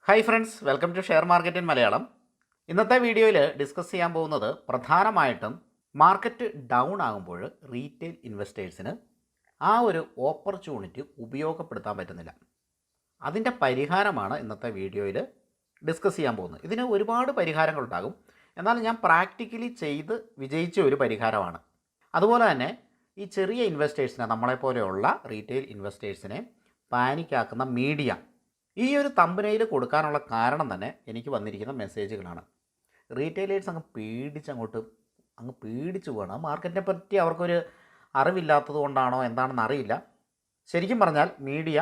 Hi friends, welcome to share market in Malayalam. ഇന്നത്തെ വീഡിയോയിൽ discuss ചെയ്യാൻ പോകുന്നത് പ്രധാനമായിട്ടും മാർക്കറ്റ് ഡൗൺ ആകുമ്പോൾ റീറ്റെയിൽ ഇൻവെസ്റ്റേഴ്സിന് ആ ഒരു ഓപ്പർച്യൂണിറ്റി ഉപയോഗപ്പെടുത്താൻ പറ്റുന്നില്ല. അതിൻ്റെ പരിഹാരമാണ് ഇന്നത്തെ വീഡിയോയിൽ ഡിസ്കസ് ചെയ്യാൻ പോകുന്നത്. ഇതിന് ഒരുപാട് പരിഹാരങ്ങളുണ്ടാകും, എന്നാൽ ഞാൻ പ്രാക്ടിക്കലി ചെയ്ത് വിജയിച്ച ഒരു പരിഹാരമാണ്. അതുപോലെ തന്നെ ഈ ചെറിയ ഇൻവെസ്റ്റേഴ്സിനെ, നമ്മളെപ്പോലെയുള്ള റീറ്റെയിൽ ഇൻവെസ്റ്റേഴ്സിനെ പാനിക്കാക്കുന്ന മീഡിയ ഈ ഒരു തമ്പനയിൽ കൊടുക്കാനുള്ള കാരണം തന്നെ എനിക്ക് വന്നിരിക്കുന്ന മെസ്സേജുകളാണ്. റീറ്റെയിലേഴ്സ് അങ്ങ് പേടിച്ചു പോകണം. മാർക്കറ്റിനെ പറ്റി അവർക്കൊരു അറിവില്ലാത്തത് കൊണ്ടാണോ എന്താണെന്ന് അറിയില്ല. ശരിക്കും പറഞ്ഞാൽ മീഡിയ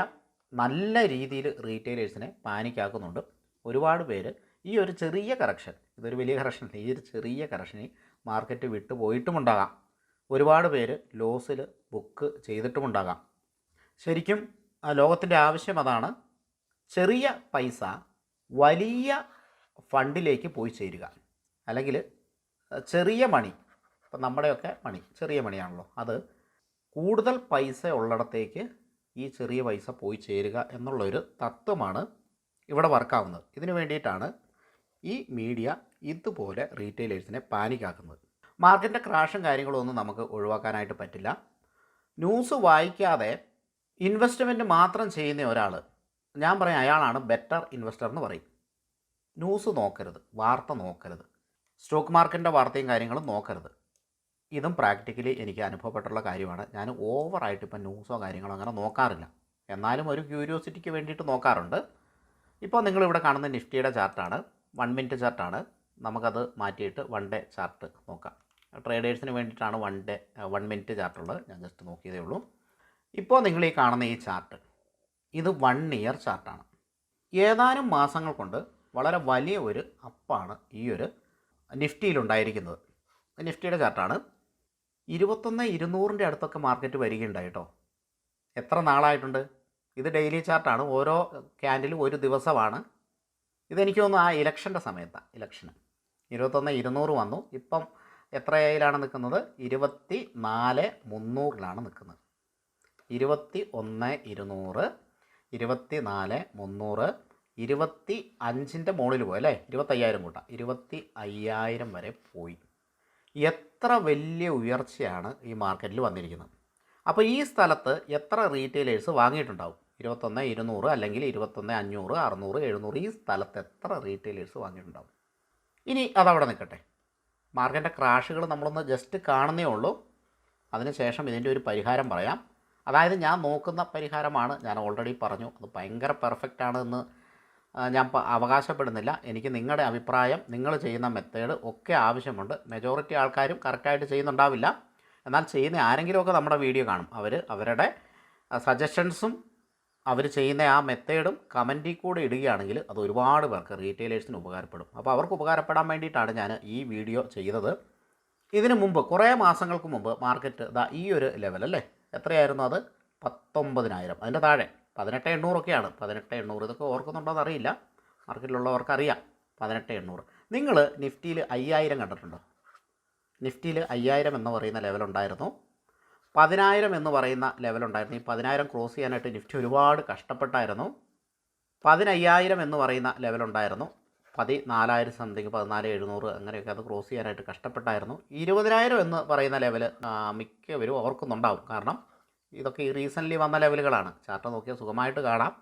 നല്ല രീതിയിൽ റീറ്റെയിലേഴ്സിനെ പാനിക്കാക്കുന്നുണ്ട്. ഒരുപാട് പേര് ഈ ഒരു ചെറിയ കറക്ഷൻ, ഇതൊരു വലിയ കറക്ഷൻ അല്ല, ഈ ഒരു ചെറിയ കറക്ഷനിൽ മാർക്കറ്റ് വിട്ടു പോയിട്ടുമുണ്ടാകാം. ഒരുപാട് പേര് ലോസിൽ ബുക്ക് ചെയ്തിട്ടുമുണ്ടാകാം. ശരിക്കും ലോകത്തിൻ്റെ ആവശ്യം അതാണ്. ചെറിയ പൈസ വലിയ ഫണ്ടിലേക്ക് പോയി ചേരുക, അല്ലെങ്കിൽ ചെറിയ മണി, ഇപ്പം നമ്മുടെയൊക്കെ മണി ചെറിയ മണിയാണല്ലോ, അത് കൂടുതൽ പൈസ ഉള്ളിടത്തേക്ക് ഈ ചെറിയ പൈസ പോയി ചേരുക എന്നുള്ളൊരു തത്വമാണ് ഇവിടെ വർക്കാവുന്നത്. ഇതിനു വേണ്ടിയിട്ടാണ് ഈ മീഡിയ ഇതുപോലെ റീറ്റെയിലേഴ്സിനെ പാനിക്കാക്കുന്നത്. മാർക്കറ്റിൻ്റെ ക്രാഷും കാര്യങ്ങളും ഒന്നും നമുക്ക് ഒഴിവാക്കാനായിട്ട് പറ്റില്ല. ന്യൂസ് വായിക്കാതെ ഇൻവെസ്റ്റ്മെൻറ്റ് മാത്രം ചെയ്യുന്ന ഒരാൾ, ഞാൻ പറയാം, അയാളാണ് ബെറ്റർ ഇൻവെസ്റ്റർ എന്ന് പറയും. ന്യൂസ് നോക്കരുത്, വാർത്ത നോക്കരുത്, സ്റ്റോക്ക് മാർക്കറ്റിൻ്റെ വാർത്തയും കാര്യങ്ങളും നോക്കരുത്. ഇതും പ്രാക്ടിക്കലി എനിക്ക് അനുഭവപ്പെട്ടുള്ള കാര്യമാണ്. ഞാൻ ഓവറായിട്ട് ഇപ്പം ന്യൂസോ കാര്യങ്ങളോ അങ്ങനെ നോക്കാറില്ല, എന്നാലും ഒരു ക്യൂരിയോസിറ്റിക്ക് വേണ്ടിയിട്ട് നോക്കാറുണ്ട്. ഇപ്പോൾ നിങ്ങളിവിടെ കാണുന്ന നിഫ്റ്റിയുടെ ചാർട്ടാണ്, 1 മിനിറ്റ് ചാർട്ടാണ്. നമുക്കത് മാറ്റിയിട്ട് 1 ഡേ ചാർട്ട് നോക്കാം. ട്രേഡേഴ്സിന് വേണ്ടിയിട്ടാണ് 1 മിനിറ്റ് ചാർട്ടുള്ളത്. ഞാൻ ജസ്റ്റ് നോക്കിയതേ ഉള്ളൂ. ഇപ്പോൾ നിങ്ങൾ ഈ കാണുന്ന ഈ ചാർട്ട്, ഇത് 1 ഇയർ ചാർട്ടാണ്. ഏതാനും മാസങ്ങൾ കൊണ്ട് വളരെ വലിയ ഒരു അപ്പാണ് ഈ ഒരു നിഫ്റ്റിയിലുണ്ടായിരിക്കുന്നത്. നിഫ്റ്റിയുടെ ചാർട്ടാണ്. 21,200 അടുത്തൊക്കെ മാർക്കറ്റ് വരികയുണ്ടായി കേട്ടോ. എത്ര നാളായിട്ടുണ്ട്? ഇത് ഡെയിലി ചാർട്ടാണ്. ഓരോ ക്യാൻഡിലും ഒരു ദിവസമാണ്. ഇതെനിക്ക് തോന്നുന്നു ആ ഇലക്ഷൻ്റെ സമയത്താണ്. 21,200 വന്നു. ഇപ്പം എത്രയിലാണ് നിൽക്കുന്നത്? 24,300 നിൽക്കുന്നത്. 21,200, 24,300, 25 മുകളിൽ പോയി അല്ലേ? 25,000 കൂട്ടാം, 25,000 വരെ പോയി. എത്ര വലിയ ഉയർച്ചയാണ് ഈ മാർക്കറ്റിൽ വന്നിരിക്കുന്നത്. അപ്പോൾ ഈ സ്ഥലത്ത് എത്ര റീറ്റെയിലേഴ്സ് വാങ്ങിയിട്ടുണ്ടാവും? 21,200 അല്ലെങ്കിൽ 21,500, 600, 700, ഈ സ്ഥലത്ത് എത്ര റീറ്റെയിലേഴ്സ് വാങ്ങിയിട്ടുണ്ടാവും? ഇനി അതവിടെ നിൽക്കട്ടെ. മാർക്കറ്റിൻ്റെ ക്രാഷുകൾ നമ്മളൊന്ന് ജസ്റ്റ് കാണുന്നേ ഉള്ളൂ. അതിനുശേഷം ഇതിൻ്റെ ഒരു പരിഹാരം പറയാം. അതായത് ഞാൻ നോക്കുന്ന പരിഹാരമാണ്. ഞാൻ ഓൾറെഡി പറഞ്ഞു, അത് ഭയങ്കര പെർഫെക്റ്റ് ആണെന്ന് ഞാൻ അവകാശപ്പെടുന്നില്ല. എനിക്ക് നിങ്ങളുടെ അഭിപ്രായം, നിങ്ങൾ ചെയ്യുന്ന മെത്തേഡ് ഒക്കെ ആവശ്യമുണ്ട്. മെജോറിറ്റി ആൾക്കാരും കറക്റ്റായിട്ട് ചെയ്യുന്നുണ്ടാവില്ല, എന്നാൽ ചെയ്യുന്ന ആരെങ്കിലുമൊക്കെ നമ്മുടെ വീഡിയോ കാണും. അവരുടെ സജഷൻസും അവർ ചെയ്യുന്ന ആ മെത്തേഡും കമൻറ്റിൽ കൂടെ ഇടുകയാണെങ്കിൽ അത് ഒരുപാട് പേർക്ക് റീറ്റെയിലേഴ്സിന് ഉപകാരപ്പെടും. അപ്പോൾ അവർക്ക് ഉപകാരപ്പെടാൻ വേണ്ടിയിട്ടാണ് ഞാൻ ഈ വീഡിയോ ചെയ്തത്. ഇതിനു മുമ്പ്, കുറേ മാസങ്ങൾക്ക് മുമ്പ് മാർക്കറ്റ് ഈ ഒരു ലെവലല്ലേ, എത്രയായിരുന്നു അത്? 19,000, അതിൻ്റെ താഴെ 18,800 18,800. ഇതൊക്കെ ഓർക്കുന്നുണ്ടോ എന്നറിയില്ല, മാർക്കറ്റിലുള്ളവർക്ക് അറിയാം. 18,800. നിങ്ങൾ നിഫ്റ്റിയിൽ 5,000 കണ്ടിട്ടുണ്ടോ? നിഫ്റ്റിയിൽ 5,000 എന്ന് പറയുന്ന ലെവലുണ്ടായിരുന്നു, 10,000 എന്ന് പറയുന്ന ലെവലുണ്ടായിരുന്നു. ഈ 10,000 ക്രോസ് ചെയ്യാനായിട്ട് നിഫ്റ്റി ഒരുപാട് കഷ്ടപ്പെട്ടായിരുന്നു. 15,000 എന്ന് പറയുന്ന ലെവലുണ്ടായിരുന്നു, 14,000 സംതിങ്, 14,700 അങ്ങനെയൊക്കെ അത് ക്രോസ് ചെയ്യാനായിട്ട് കഷ്ടപ്പെട്ടായിരുന്നു. 20,000 എന്ന് പറയുന്ന ലെവൽ മിക്കവരും ഓർക്കുന്നുണ്ടാവും, കാരണം ഇതൊക്കെ ഈ റീസെൻ്റ്ലി വന്ന ലെവലുകളാണ്. ചാർട്ട് നോക്കിയാൽ സുഖമായിട്ട് കാണാം.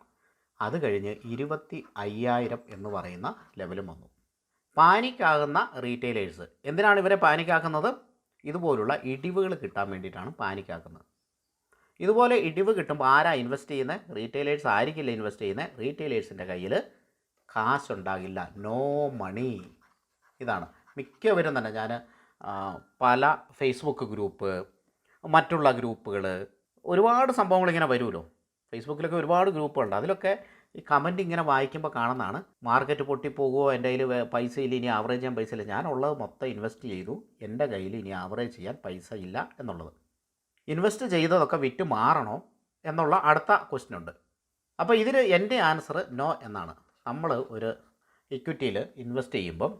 അത് കഴിഞ്ഞ് 25,000 എന്ന് പറയുന്ന ലെവലും വന്നു. പാനിക്കാകുന്ന റീറ്റെയിലേഴ്സ് എന്തിനാണ് ഇവരെ പാനിക്കാക്കുന്നത്? ഇതുപോലുള്ള ഇടിവുകൾ കിട്ടാൻ വേണ്ടിയിട്ടാണ് പാനിക്കാക്കുന്നത്. ഇതുപോലെ ഇടിവ് കിട്ടുമ്പോൾ ആരാ ഇൻവെസ്റ്റ് ചെയ്യുന്നത്? റീറ്റെയിലേഴ്സ് ആയിരിക്കില്ല ഇൻവെസ്റ്റ് ചെയ്യുന്നത്. റീറ്റെയിലേഴ്സിൻ്റെ കയ്യിൽ കാശുണ്ടാകില്ല, നോ മണി. ഇതാണ് മിക്കവരും തന്നെ. ഞാൻ പല ഫേസ്ബുക്ക് ഗ്രൂപ്പ്, മറ്റുള്ള ഗ്രൂപ്പുകൾ, ഒരുപാട് സംഭവങ്ങൾ ഇങ്ങനെ വരുമല്ലോ. ഫേസ്ബുക്കിലൊക്കെ ഒരുപാട് ഗ്രൂപ്പുകളുണ്ട്. അതിലൊക്കെ ഈ കമൻറ്റ് ഇങ്ങനെ വായിക്കുമ്പോൾ കാണുന്നതാണ്, മാർക്കറ്റ് പൊട്ടിപ്പോകുമോ, എൻ്റെ കയ്യിൽ പൈസ ഇല്ല, ഇനി ആവറേജ് ചെയ്യാൻ പൈസ ഇല്ല. ഞാനുള്ളത് മൊത്തം ഇൻവെസ്റ്റ് ചെയ്തു, എൻ്റെ കയ്യിൽ ഇനി ആവറേജ് ചെയ്യാൻ പൈസ ഇല്ല എന്നുള്ളത്. ഇൻവെസ്റ്റ് ചെയ്തതൊക്കെ വിറ്റ് മാറണോ എന്നുള്ള അടുത്ത ക്വസ്റ്റ്യൻ ഉണ്ട്. അപ്പോൾ ഇതിൽ എൻ്റെ ആൻസർ നോ എന്നാണ്. നമ്മൾ ഒരു ഇക്വിറ്റിയിൽ ഇൻവെസ്റ്റ് ചെയ്യുമ്പം,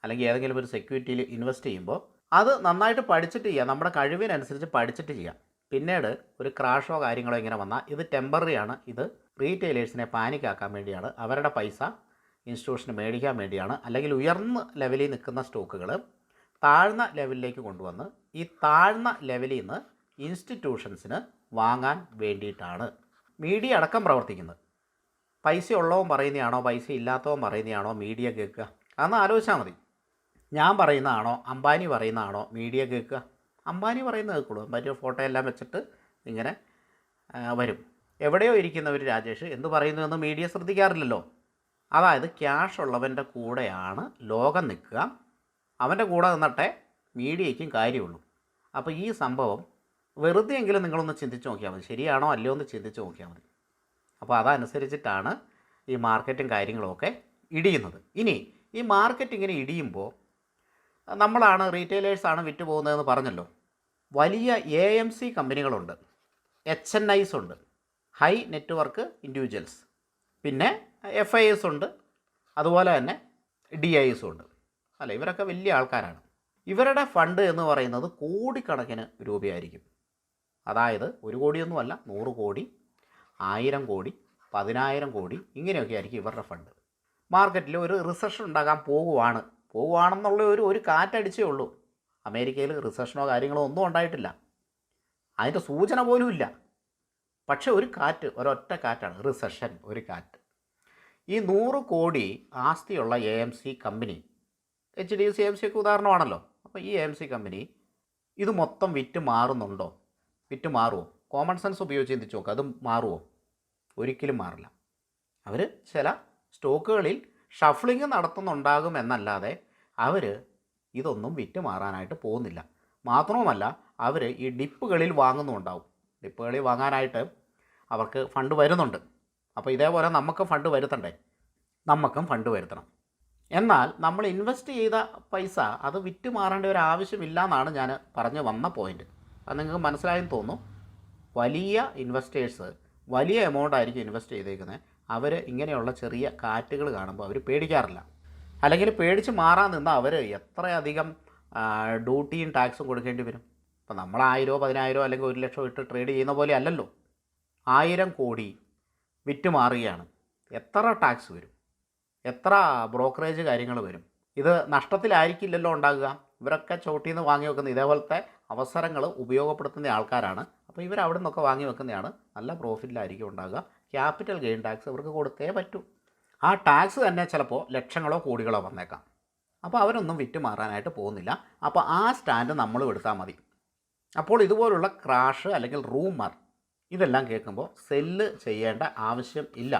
അല്ലെങ്കിൽ ഏതെങ്കിലും ഒരു സെക്യൂരിറ്റിയിൽ ഇൻവെസ്റ്റ് ചെയ്യുമ്പോൾ അത് നന്നായിട്ട് പഠിച്ചിട്ട് ചെയ്യാം, നമ്മുടെ കഴിവിനനുസരിച്ച് പഠിച്ചിട്ട് ചെയ്യാം. പിന്നീട് ഒരു ക്രാഷോ കാര്യങ്ങളോ ഇങ്ങനെ വന്നാൽ ഇത് ടെമ്പററി ആണ്. ഇത് റീറ്റെയിലേഴ്സിനെ പാനിക്കാക്കാൻ വേണ്ടിയാണ്. അവരുടെ പൈസ ഇൻസ്റ്റിറ്റ്യൂഷന് മേടിക്കാൻ വേണ്ടിയാണ്. അല്ലെങ്കിൽ ഉയർന്ന ലെവലിൽ നിൽക്കുന്ന സ്റ്റോക്കുകൾ താഴ്ന്ന ലെവലിലേക്ക് കൊണ്ടുവന്ന് ഈ താഴ്ന്ന ലെവലിൽ നിന്ന് ഇൻസ്റ്റിറ്റ്യൂഷൻസിന് വാങ്ങാൻ വേണ്ടിയിട്ടാണ് മീഡിയ അടക്കം പ്രവർത്തിക്കുന്നത്. പൈസ ഉള്ളവൻ പറയുന്നതാണോ പൈസ ഇല്ലാത്തവൻ പറയുന്നതാണോ മീഡിയ കേൾക്കുക? അതൊന്ന് ആലോചിച്ചാൽ മതി. ഞാൻ പറയുന്നതാണോ അംബാനി പറയുന്നതാണോ മീഡിയ കേൾക്കുക? അംബാനി പറയുന്നത് കേൾക്കുള്ളൂ. അംബാനിയുടെ ഫോട്ടോ എല്ലാം വെച്ചിട്ട് ഇങ്ങനെ വരും. എവിടെയോ ഇരിക്കുന്നവർ രാജേഷ് എന്ത് പറയുന്നുവെന്ന് മീഡിയ ശ്രദ്ധിക്കാറില്ലല്ലോ. അതായത് ക്യാഷ് ഉള്ളവൻ്റെ കൂടെയാണ് ലോകം നിൽക്കുക. അവൻ്റെ കൂടെ നിന്നിട്ടേ മീഡിയയ്ക്കും കാര്യമുള്ളൂ. അപ്പോൾ ഈ സംഭവം വെറുതെയെങ്കിലും നിങ്ങളൊന്ന് ചിന്തിച്ച് നോക്കിയാൽ മതി. ശരിയാണോ അല്ലയോ എന്ന് ചിന്തിച്ച് നോക്കിയാൽ മതി. അപ്പോൾ അതനുസരിച്ചിട്ടാണ് ഈ മാർക്കറ്റും കാര്യങ്ങളുമൊക്കെ ഇടിയുന്നത്. ഇനി ഈ മാർക്കറ്റ് ഇങ്ങനെ ഇടിയുമ്പോൾ നമ്മളാണ് റീറ്റെയിലേഴ്സാണ് വിറ്റ് പോകുന്നതെന്ന് പറഞ്ഞല്ലോ. വലിയ AMC കമ്പനികളുണ്ട്, HNIs ഉണ്ട്, ഹൈ നെറ്റ്വർക്ക് ഇൻഡിവിജ്വൽസ്, പിന്നെ FIs ഉണ്ട്, അതുപോലെ തന്നെ DIs ഉണ്ട്. അല്ല, ഇവരൊക്കെ വലിയ ആൾക്കാരാണ്. ഇവരുടെ ഫണ്ട് എന്ന് പറയുന്നത് കോടിക്കണക്കിന് രൂപയായിരിക്കും. അതായത് 1 കോടിയൊന്നുമല്ല, 100 കോടി, 1000 കോടി, 10,000 കോടി, ഇങ്ങനെയൊക്കെ ആയിരിക്കും ഇവരുടെ ഫണ്ട്. മാർക്കറ്റിൽ ഒരു റിസഷൻ ഉണ്ടാകാൻ പോകുവാണെന്നുള്ള ഒരു കാറ്റടിച്ചേ ഉള്ളൂ. അമേരിക്കയിൽ റിസഷനോ കാര്യങ്ങളോ ഒന്നും ഉണ്ടായിട്ടില്ല, അതിൻ്റെ സൂചന പോലും ഇല്ല. പക്ഷേ ഒരു കാറ്റ്, ഒരൊറ്റ കാറ്റാണ് റിസഷൻ, ഒരു കാറ്റ്. ഈ 100 കോടി ആസ്തിയുള്ള AMC കമ്പനി, HDFC AMC ഒക്കെ ഉദാഹരണമാണല്ലോ. അപ്പോൾ ഈ AMC കമ്പനി ഇത് മൊത്തം വിറ്റ് മാറുന്നുണ്ടോ? വിറ്റ് മാറുമോ? കോമൺ സെൻസ് ഉപയോഗിച്ച് ചിന്തിച്ച് നോക്കുക. അത് മാറുമോ? ഒരിക്കലും മാറില്ല. അവർ ചില സ്റ്റോക്കുകളിൽ ഷഫ്ലിങ് നടത്തുന്നുണ്ടാകും എന്നല്ലാതെ അവർ ഇതൊന്നും വിറ്റ് മാറാനായിട്ട് പോകുന്നില്ല. മാത്രവുമല്ല, അവർ ഈ ഡിപ്പുകളിൽ വാങ്ങുന്നുണ്ടാവും. ഡിപ്പുകളിൽ വാങ്ങാനായിട്ട് അവർക്ക് ഫണ്ട് വരുന്നുണ്ട്. അപ്പോൾ ഇതേപോലെ നമുക്ക് ഫണ്ട് വരുത്തണ്ടേ? നമുക്കും ഫണ്ട് വരുത്തണം. എന്നാൽ നമ്മൾ ഇൻവെസ്റ്റ് ചെയ്ത പൈസ അത് വിറ്റ് മാറേണ്ട ഒരു ആവശ്യമില്ല എന്നാണ് ഞാൻ പറഞ്ഞു വന്ന പോയിൻ്റ്. അത് നിങ്ങൾക്ക് മനസ്സിലായെന്ന് തോന്നുന്നു. വലിയ ഇൻവെസ്റ്റേഴ്സ് വലിയ എമൗണ്ട് ആയിരിക്കും ഇൻവെസ്റ്റ് ചെയ്തേക്കുന്നത്. അവർ ഇങ്ങനെയുള്ള ചെറിയ കാറ്റുകൾ കാണുമ്പോൾ അവർ പേടിക്കാറില്ല. അല്ലെങ്കിൽ പേടിച്ച് മാറാൻ നിന്നാൽ അവർ എത്രയധികം ഡ്യൂട്ടിയും ടാക്സും കൊടുക്കേണ്ടി വരും. ഇപ്പോൾ നമ്മൾ 1000, 10,000 അല്ലെങ്കിൽ 1 ലക്ഷം ഇട്ട് ട്രേഡ് ചെയ്യുന്ന പോലെ അല്ലല്ലോ. 1000 കോടി വിറ്റ് മാറുകയാണ്. എത്ര ടാക്സ് വരും? എത്ര ബ്രോക്കറേജ് കാര്യങ്ങൾ വരും? ഇത് നഷ്ടത്തിലായിരിക്കില്ലല്ലോ ഉണ്ടാകുക. ഇവരൊക്കെ ചോട്ടിൽ നിന്ന് വാങ്ങി വെക്കുന്ന ഇതേപോലത്തെ അവസരങ്ങൾ ഉപയോഗപ്പെടുത്തുന്ന ആൾക്കാരാണ്. അപ്പോൾ ഇവർ അവിടെ നിന്നൊക്കെ വാങ്ങി വെക്കുന്നതാണ്. നല്ല പ്രോഫിറ്റിലായിരിക്കും ഉണ്ടാകുക. ക്യാപിറ്റൽ ഗെയിൻ ടാക്സ് ഇവർക്ക് കൊടുത്തേ പറ്റൂ. ആ ടാക്സ് തന്നെ ചിലപ്പോൾ ലക്ഷങ്ങളോ കോടികളോ വന്നേക്കാം. അപ്പോൾ അവരൊന്നും വിറ്റ് മാറാനായിട്ട് പോകുന്നില്ല. അപ്പോൾ ആ സ്റ്റാൻഡ് നമ്മളും എടുത്താൽ മതി. അപ്പോൾ ഇതുപോലുള്ള ക്രാഷ് അല്ലെങ്കിൽ റൂമർ ഇതെല്ലാം കേൾക്കുമ്പോൾ സെല്ല് ചെയ്യേണ്ട ആവശ്യം ഇല്ല.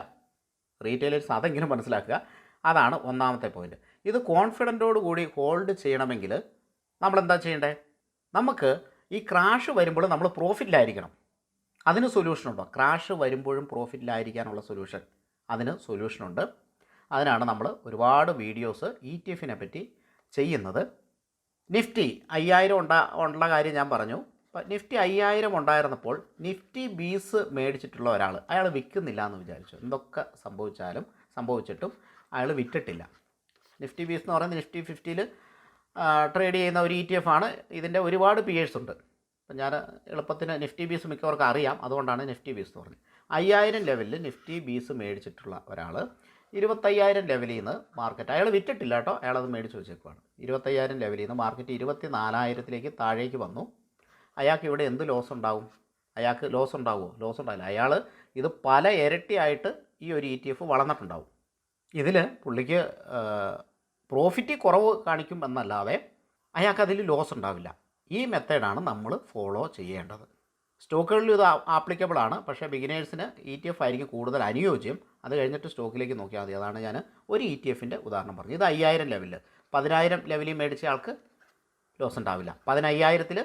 റീറ്റെയിലേഴ്സ് അതെങ്കിലും മനസ്സിലാക്കുക. അതാണ് ഒന്നാമത്തെ പോയിൻ്റ്. ഇത് കോൺഫിഡൻറ്റോട് കൂടി ഹോൾഡ് ചെയ്യണമെങ്കിൽ നമ്മളെന്താ ചെയ്യേണ്ടത്? നമുക്ക് ഈ ക്രാഷ് വരുമ്പോൾ നമ്മൾ പ്രോഫിറ്റിലായിരിക്കണം. അതിന് സൊല്യൂഷനുണ്ടോ? ക്രാഷ് വരുമ്പോഴും പ്രോഫിറ്റിലായിരിക്കാനുള്ള സൊല്യൂഷൻ, അതിന് സൊല്യൂഷനുണ്ട്. അതിനാണ് നമ്മൾ ഒരുപാട് വീഡിയോസ് ETF-നെ പറ്റി ചെയ്യുന്നത്. നിഫ്റ്റി 5000 ഉള്ള കാര്യം ഞാൻ പറഞ്ഞു. അപ്പം നിഫ്റ്റി 5000 ഉണ്ടായിരുന്നപ്പോൾ നിഫ്റ്റി ബീസ് മേടിച്ചിട്ടുള്ള ഒരാൾ, അയാൾ വിൽക്കുന്നില്ല എന്ന് വിചാരിച്ചു. എന്തൊക്കെ സംഭവിച്ചിട്ടും അയാൾ വിറ്റിട്ടില്ല. നിഫ്റ്റി ബീസ് എന്ന് പറയുന്നത് നിഫ്റ്റി 50-ൽ ട്രേഡ് ചെയ്യുന്ന ഒരു ETF ആണ്. ഇതിൻ്റെ ഒരുപാട് പിയേഴ്സ് ഉണ്ട്. അപ്പം ഞാൻ എളുപ്പത്തിന് നിഫ്റ്റി ബീസ് മിക്കവർക്ക് അറിയാം, അതുകൊണ്ടാണ് നിഫ്റ്റി ബീസ് എന്ന് പറഞ്ഞത്. 5000 ലെവലിൽ നിഫ്റ്റി ബീസ് മേടിച്ചിട്ടുള്ള ഒരാൾ 25,000 ലെവലിൽ നിന്ന് മാർക്കറ്റ്, അയാൾ വിറ്റിട്ടില്ല കേട്ടോ, അയാളത് മേടിച്ച് വെച്ചേക്കുവാണ്. 25,000 ലെവലിൽ നിന്ന് മാർക്കറ്റ് 24,000-ലേക്ക് താഴേക്ക് വന്നു. അയാൾക്ക് ഇവിടെ എന്ത് ലോസ് ഉണ്ടാവും? അയാൾക്ക് ലോസ് ഉണ്ടാവുമോ? ലോസ് ഉണ്ടാവില്ല. അയാൾ ഇത് പല ഇരട്ടിയായിട്ട് ഈ ഒരു ETF വളർന്നിട്ടുണ്ടാവും. ഇതിൽ പുള്ളിക്ക് പ്രോഫിറ്റ് കുറവ് കാണിക്കും എന്നല്ലാതെ അയാൾക്കതിൽ ലോസ് ഉണ്ടാവില്ല. ഈ മെത്തേഡാണ് നമ്മൾ ഫോളോ ചെയ്യേണ്ടത്. സ്റ്റോക്കുകളിൽ ഇത് ആപ്ലിക്കബിൾ ആണ്. പക്ഷേ ബിഗിനേഴ്സിന് ETF ആയിരിക്കും കൂടുതൽ അനുയോജ്യം. അത് കഴിഞ്ഞിട്ട് സ്റ്റോക്കിലേക്ക് നോക്കിയാൽ മതി. അതാണ് ഞാൻ ഒരു ETF-ൻ്റെ ഉദാഹരണം പറഞ്ഞത്. ഇത് 5000 ലെവലിൽ, 10,000 ലെവലിൽ മേടിച്ച ആൾക്ക് ലോസ് ഉണ്ടാവില്ല. 15,000-ൽ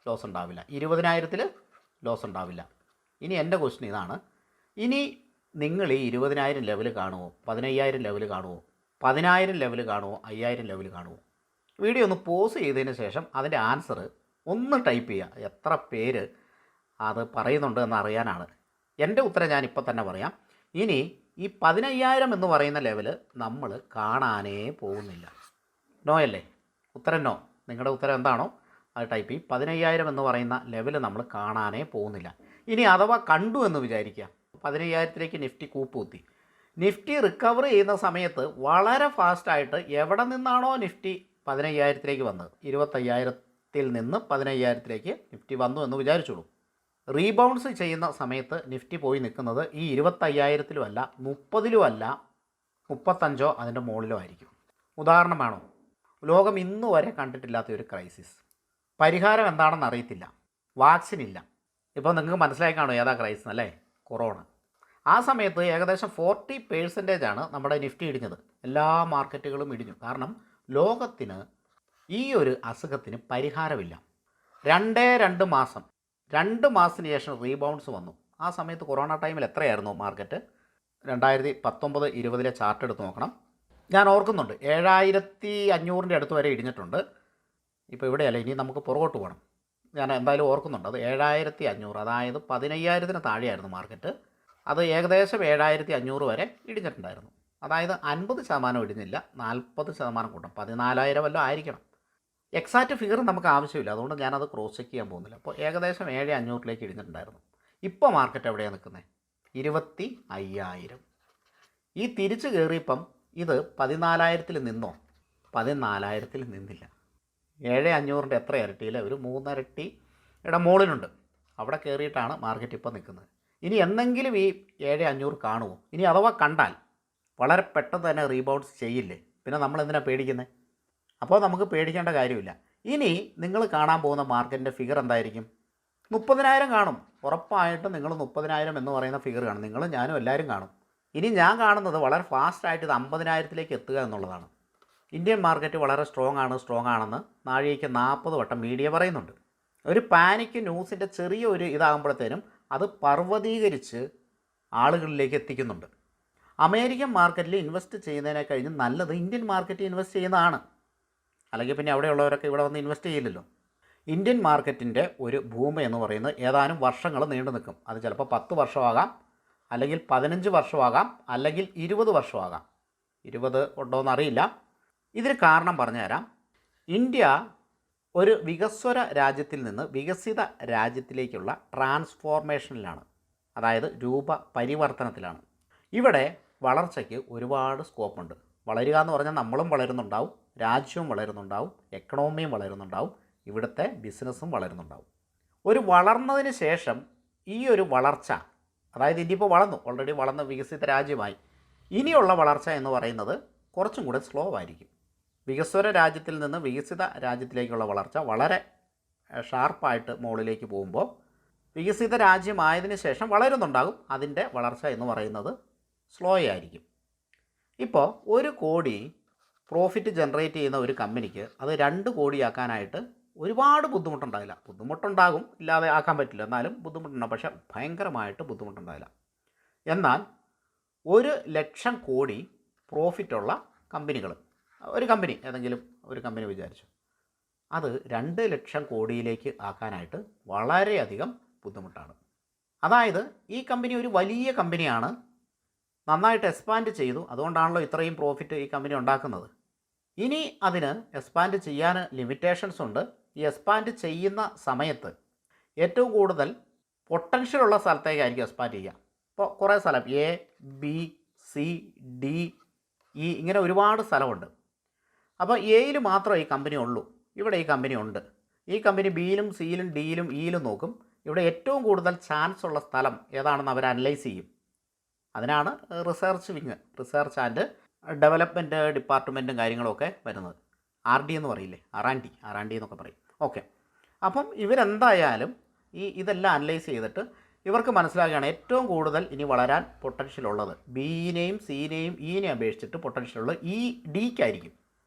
ലോസ് ഉണ്ടാവില്ല. 20,000-ൽ ലോസ് ഉണ്ടാവില്ല. ഇനി എൻ്റെ ക്വസ്റ്റ്യൻ ഇതാണ്, ഇനി നിങ്ങൾ ഈ 20,000 ലെവൽ കാണുമോ? 15,000 ലെവൽ കാണുമോ? 10,000 ലെവൽ കാണുമോ? 5,000 ലെവൽ കാണുമോ? വീഡിയോ ഒന്ന് പോസ് ചെയ്തതിന് ശേഷം അതിൻ്റെ ആൻസർ ഒന്ന് ടൈപ്പ് ചെയ്യുക. എത്ര പേര് അത് പറയുന്നുണ്ട് എന്നറിയാനാണ്. എൻ്റെ ഉത്തരം ഞാനിപ്പോൾ തന്നെ പറയാം. ഇനി ഈ 15,000 എന്ന് പറയുന്ന ലെവൽ നമ്മൾ കാണാനേ പോകുന്നില്ല. നോ അല്ലേ? ഉത്തരം നോ. നിങ്ങളുടെ ഉത്തരം എന്താണോ അത് ടൈപ്പ് ചെയ്യും. 15,000 എന്ന് പറയുന്ന ലെവൽ നമ്മൾ കാണാനേ പോകുന്നില്ല. ഇനി അഥവാ കണ്ടു എന്ന് വിചാരിക്കുക, 15,000-ലേക്ക് നിഫ്റ്റി കൂപ്പ് കുത്തി, നിഫ്റ്റി റിക്കവർ ചെയ്യുന്ന സമയത്ത് വളരെ ഫാസ്റ്റായിട്ട് എവിടെ നിന്നാണോ നിഫ്റ്റി 15,000-ലേക്ക് വന്നത്, 25,000-ൽ നിന്ന് 15,000-ലേക്ക് നിഫ്റ്റി വന്നു എന്ന് വിചാരിച്ചോളൂ. റീബൗൺസ് ചെയ്യുന്ന സമയത്ത് നിഫ്റ്റി പോയി നിൽക്കുന്നത് ഈ 25,000-ലും അല്ല, 30-ലും അല്ല, 35-ഓ അതിൻ്റെ മുകളിലോ ആയിരിക്കും. ഉദാഹരണമാണോ, ലോകം ഇന്നു വരെ കണ്ടിട്ടില്ലാത്ത ഒരു ക്രൈസിസ്. പരിഹാരം എന്താണെന്ന് അറിയത്തില്ല, വാക്സിൻ ഇല്ല. ഇപ്പോൾ നിങ്ങൾക്ക് മനസ്സിലായി കാണും ഏതാ ക്രൈസിസ് അല്ലേ? കൊറോണ. ആ സമയത്ത് ഏകദേശം 40% നമ്മുടെ നിഫ്റ്റി ഇടിഞ്ഞത്. എല്ലാ മാർക്കറ്റുകളും ഇടിഞ്ഞു. കാരണം ലോകത്തിന് ഈ ഒരു അസുഖത്തിന് പരിഹാരമില്ല. 2 മാസം 2 മാസത്തിന് ശേഷം റീബൗൺസ് വന്നു. ആ സമയത്ത് കൊറോണ ടൈമിൽ എത്രയായിരുന്നു മാർക്കറ്റ്? 2019-20 ചാർട്ട് എടുത്ത് നോക്കണം. ഞാൻ ഓർക്കുന്നുണ്ട് 7,500-ൻ്റെ അടുത്ത് വരെ ഇടിഞ്ഞിട്ടുണ്ട്. ഇപ്പോൾ ഇവിടെയല്ല, ഇനി നമുക്ക് പുറകോട്ട് പോകണം. ഞാൻ എന്തായാലും ഓർക്കുന്നുണ്ട്, അത് 7,500, അതായത് 15,000-ന് താഴെയായിരുന്നു മാർക്കറ്റ്. അത് ഏകദേശം 7,500 വരെ ഇടിഞ്ഞിട്ടുണ്ടായിരുന്നു. അതായത് 50% ഇടിഞ്ഞില്ല, 40% കൂട്ടം, 14,000 വല്ലതും ആയിരിക്കണം. എക്സാക്റ്റ് ഫിഗർ നമുക്ക് ആവശ്യമില്ല, അതുകൊണ്ട് ഞാനത് ക്രോസ് ചെക്ക് ചെയ്യാൻ പോകുന്നില്ല. അപ്പോൾ ഏകദേശം 7,500-ലേക്ക് ഇടിഞ്ഞിട്ടുണ്ടായിരുന്നു. ഇപ്പോൾ മാർക്കറ്റ് എവിടെയാണ് നിൽക്കുന്നത്? 25,000. ഈ തിരിച്ച് കയറിയപ്പം ഇത് 14,000-ൽ നിന്നോ? 14,000-ൽ നിന്നില്ല. 7,500-ൻ്റെ എത്ര ഇരട്ടിയില്ല, ഒരു 3 ഇരട്ടിയുടെ മുകളിലുണ്ട്. അവിടെ കയറിയിട്ടാണ് മാർക്കറ്റ് ഇപ്പോൾ നിൽക്കുന്നത്. ഇനി എന്തെങ്കിലും ഈ 7,500 കാണുമോ? ഇനി അഥവാ കണ്ടാൽ വളരെ പെട്ടെന്ന് തന്നെ റീബൗൺസ് ചെയ്യില്ലേ? പിന്നെ നമ്മൾ എന്തിനാണ് പേടിക്കുന്നത്? അപ്പോൾ നമുക്ക് പേടിക്കേണ്ട കാര്യമില്ല. ഇനി നിങ്ങൾ കാണാൻ പോകുന്ന മാർക്കറ്റിൻ്റെ ഫിഗർ എന്തായിരിക്കും? 30,000 കാണും. ഉറപ്പായിട്ടും നിങ്ങൾ 30,000 എന്ന് പറയുന്ന ഫിഗർ കാണും. നിങ്ങൾ, ഞാനും എല്ലാവരും കാണും. ഇനി ഞാൻ കാണുന്നത് വളരെ ഫാസ്റ്റായിട്ട് ഇത് 50,000-ലേക്ക് എത്തുക എന്നുള്ളതാണ്. ഇന്ത്യൻ മാർക്കറ്റ് വളരെ സ്ട്രോങ് ആണെന്ന് നാഴികയ്ക്ക് 40 വട്ടം മീഡിയ പറയുന്നുണ്ട്. ഒരു പാനിക് ന്യൂസിൻ്റെ ചെറിയ ഒരു ഇതാകുമ്പോഴത്തേനും അത് പർവ്വതീകരിച്ച് ആളുകളിലേക്ക് എത്തിക്കുന്നുണ്ട്. അമേരിക്കൻ മാർക്കറ്റിൽ ഇൻവെസ്റ്റ് ചെയ്യുന്നതിനെ കഴിഞ്ഞ് നല്ലത് ഇന്ത്യൻ മാർക്കറ്റിൽ ഇൻവെസ്റ്റ് ചെയ്യുന്നതാണ്. അല്ലെങ്കിൽ പിന്നെ അവിടെയുള്ളവരൊക്കെ ഇവിടെ വന്ന് ഇൻവെസ്റ്റ് ചെയ്യില്ലല്ലോ. ഇന്ത്യൻ മാർക്കറ്റിൻ്റെ ഒരു ഭൂമി എന്ന് പറയുന്നത് ഏതാനും വർഷങ്ങൾ നീണ്ടു നിൽക്കും. അത് ചിലപ്പോൾ 10 വർഷമാകാം, അല്ലെങ്കിൽ 15 വർഷമാകാം, അല്ലെങ്കിൽ 20 വർഷമാകാം. 20 ഉണ്ടോയെന്ന് അറിയില്ല. ഇതിന് കാരണം പറഞ്ഞുതരാം. ഇന്ത്യ ഒരു വികസ്വര രാജ്യത്തിൽ നിന്ന് വികസിത രാജ്യത്തിലേക്കുള്ള ട്രാൻസ്ഫോർമേഷനിലാണ്, അതായത് രൂപ പരിവർത്തനത്തിലാണ്. ഇവിടെ വളർച്ചയ്ക്ക് ഒരുപാട് സ്കോപ്പുണ്ട്. വളരുക എന്ന് പറഞ്ഞാൽ നമ്മളും വളരുന്നുണ്ടാവും, രാജ്യവും വളരുന്നുണ്ടാവും, എക്കണോമിയും വളരുന്നുണ്ടാവും, ഇവിടുത്തെ ബിസിനസ്സും വളരുന്നുണ്ടാവും. ഒരു വളർന്നതിന് ശേഷം ഈ ഒരു വളർച്ച, അതായത് ഇന്ത്യ ഇപ്പോൾ വളർന്നു, ഓൾറെഡി വളർന്ന വികസിത രാജ്യമായി. ഇനിയുള്ള വളർച്ച എന്ന് പറയുന്നത് കുറച്ചും കൂടെ സ്ലോ ആയിരിക്കും. വികസ്വര രാജ്യത്തിൽ നിന്ന് വികസിത രാജ്യത്തിലേക്കുള്ള വളർച്ച വളരെ ഷാർപ്പായിട്ട് മുകളിലേക്ക് പോകുമ്പോൾ വികസിത രാജ്യമായതിനു ശേഷം വളരുന്നുണ്ടാകും. അതിൻ്റെ വളർച്ച എന്ന് പറയുന്നത് സ്ലോ ആയിരിക്കും. ഇപ്പോൾ 1 കോടി പ്രോഫിറ്റ് ജനറേറ്റ് ചെയ്യുന്ന ഒരു കമ്പനിക്ക് അത് 2 കോടിയാക്കാനായിട്ട് ഒരുപാട് ബുദ്ധിമുട്ടുണ്ടാവില്ല. ബുദ്ധിമുട്ടുണ്ടാകും, ഇല്ലാതെ ആക്കാൻ പറ്റില്ല, എന്നാലും ബുദ്ധിമുട്ടുണ്ടാകും. പക്ഷേ ഭയങ്കരമായിട്ട് ബുദ്ധിമുട്ടുണ്ടാവില്ല. എന്നാൽ 1,00,000 കോടി പ്രോഫിറ്റുള്ള കമ്പനികൾ, ഒരു കമ്പനി, ഏതെങ്കിലും ഒരു കമ്പനി വിചാരിച്ചു, അത് 2,00,000 കോടിയിലേക്ക് ആക്കാനായിട്ട് വളരെയധികം ബുദ്ധിമുട്ടാണ്. അതായത് ഈ കമ്പനി ഒരു വലിയ കമ്പനിയാണ്, നന്നായിട്ട് എക്സ്പാൻഡ് ചെയ്തു, അതുകൊണ്ടാണല്ലോ ഇത്രയും പ്രോഫിറ്റ് ഈ കമ്പനി ഉണ്ടാക്കുന്നത്. ഇനി അതിന് എക്സ്പാൻഡ് ചെയ്യാൻ ലിമിറ്റേഷൻസ് ഉണ്ട്. ഈ എക്സ്പാൻഡ് ചെയ്യുന്ന സമയത്ത് ഏറ്റവും കൂടുതൽ പൊട്ടൻഷ്യലുള്ള സ്ഥലത്തേക്കായിരിക്കും എക്സ്പാൻഡ് ചെയ്യുക. ഇപ്പോൾ കുറേ സ്ഥലം A, B, C, D, E ഇങ്ങനെ ഒരുപാട് സ്ഥലമുണ്ട്. അപ്പോൾ എയിൽ മാത്രമേ ഈ കമ്പനി ഉള്ളൂ. ഇവിടെ ഈ കമ്പനി ഉണ്ട്. ഈ കമ്പനി ബിയിലും സിയിലും ഡിയിലും ഇയിലും നോക്കും. ഇവിടെ ഏറ്റവും കൂടുതൽ ചാൻസ് ഉള്ള സ്ഥലം ഏതാണെന്ന് അവർ അനലൈസ് ചെയ്യും. അതിനാണ് research wing, research and development ഡിപ്പാർട്ട്മെൻറ്റും കാര്യങ്ങളൊക്കെ വരുന്നത്. RD എന്ന് പറയില്ലേ, R&D എന്നൊക്കെ പറയും. ഓക്കെ, അപ്പം ഇവരെന്തായാലും ഇതെല്ലാം അനലൈസ് ചെയ്തിട്ട് ഇവർക്ക് മനസ്സിലാക്കുകയാണ് ഏറ്റവും കൂടുതൽ ഇനി വളരാൻ പൊട്ടൻഷ്യൽ ഉള്ളത് ബിയിനെയും സിയിനെയും ഇനെയും അപേക്ഷിച്ചിട്ട് പൊട്ടൻഷ്യലുള്ള ഈ ഡിക്കായിരിക്കും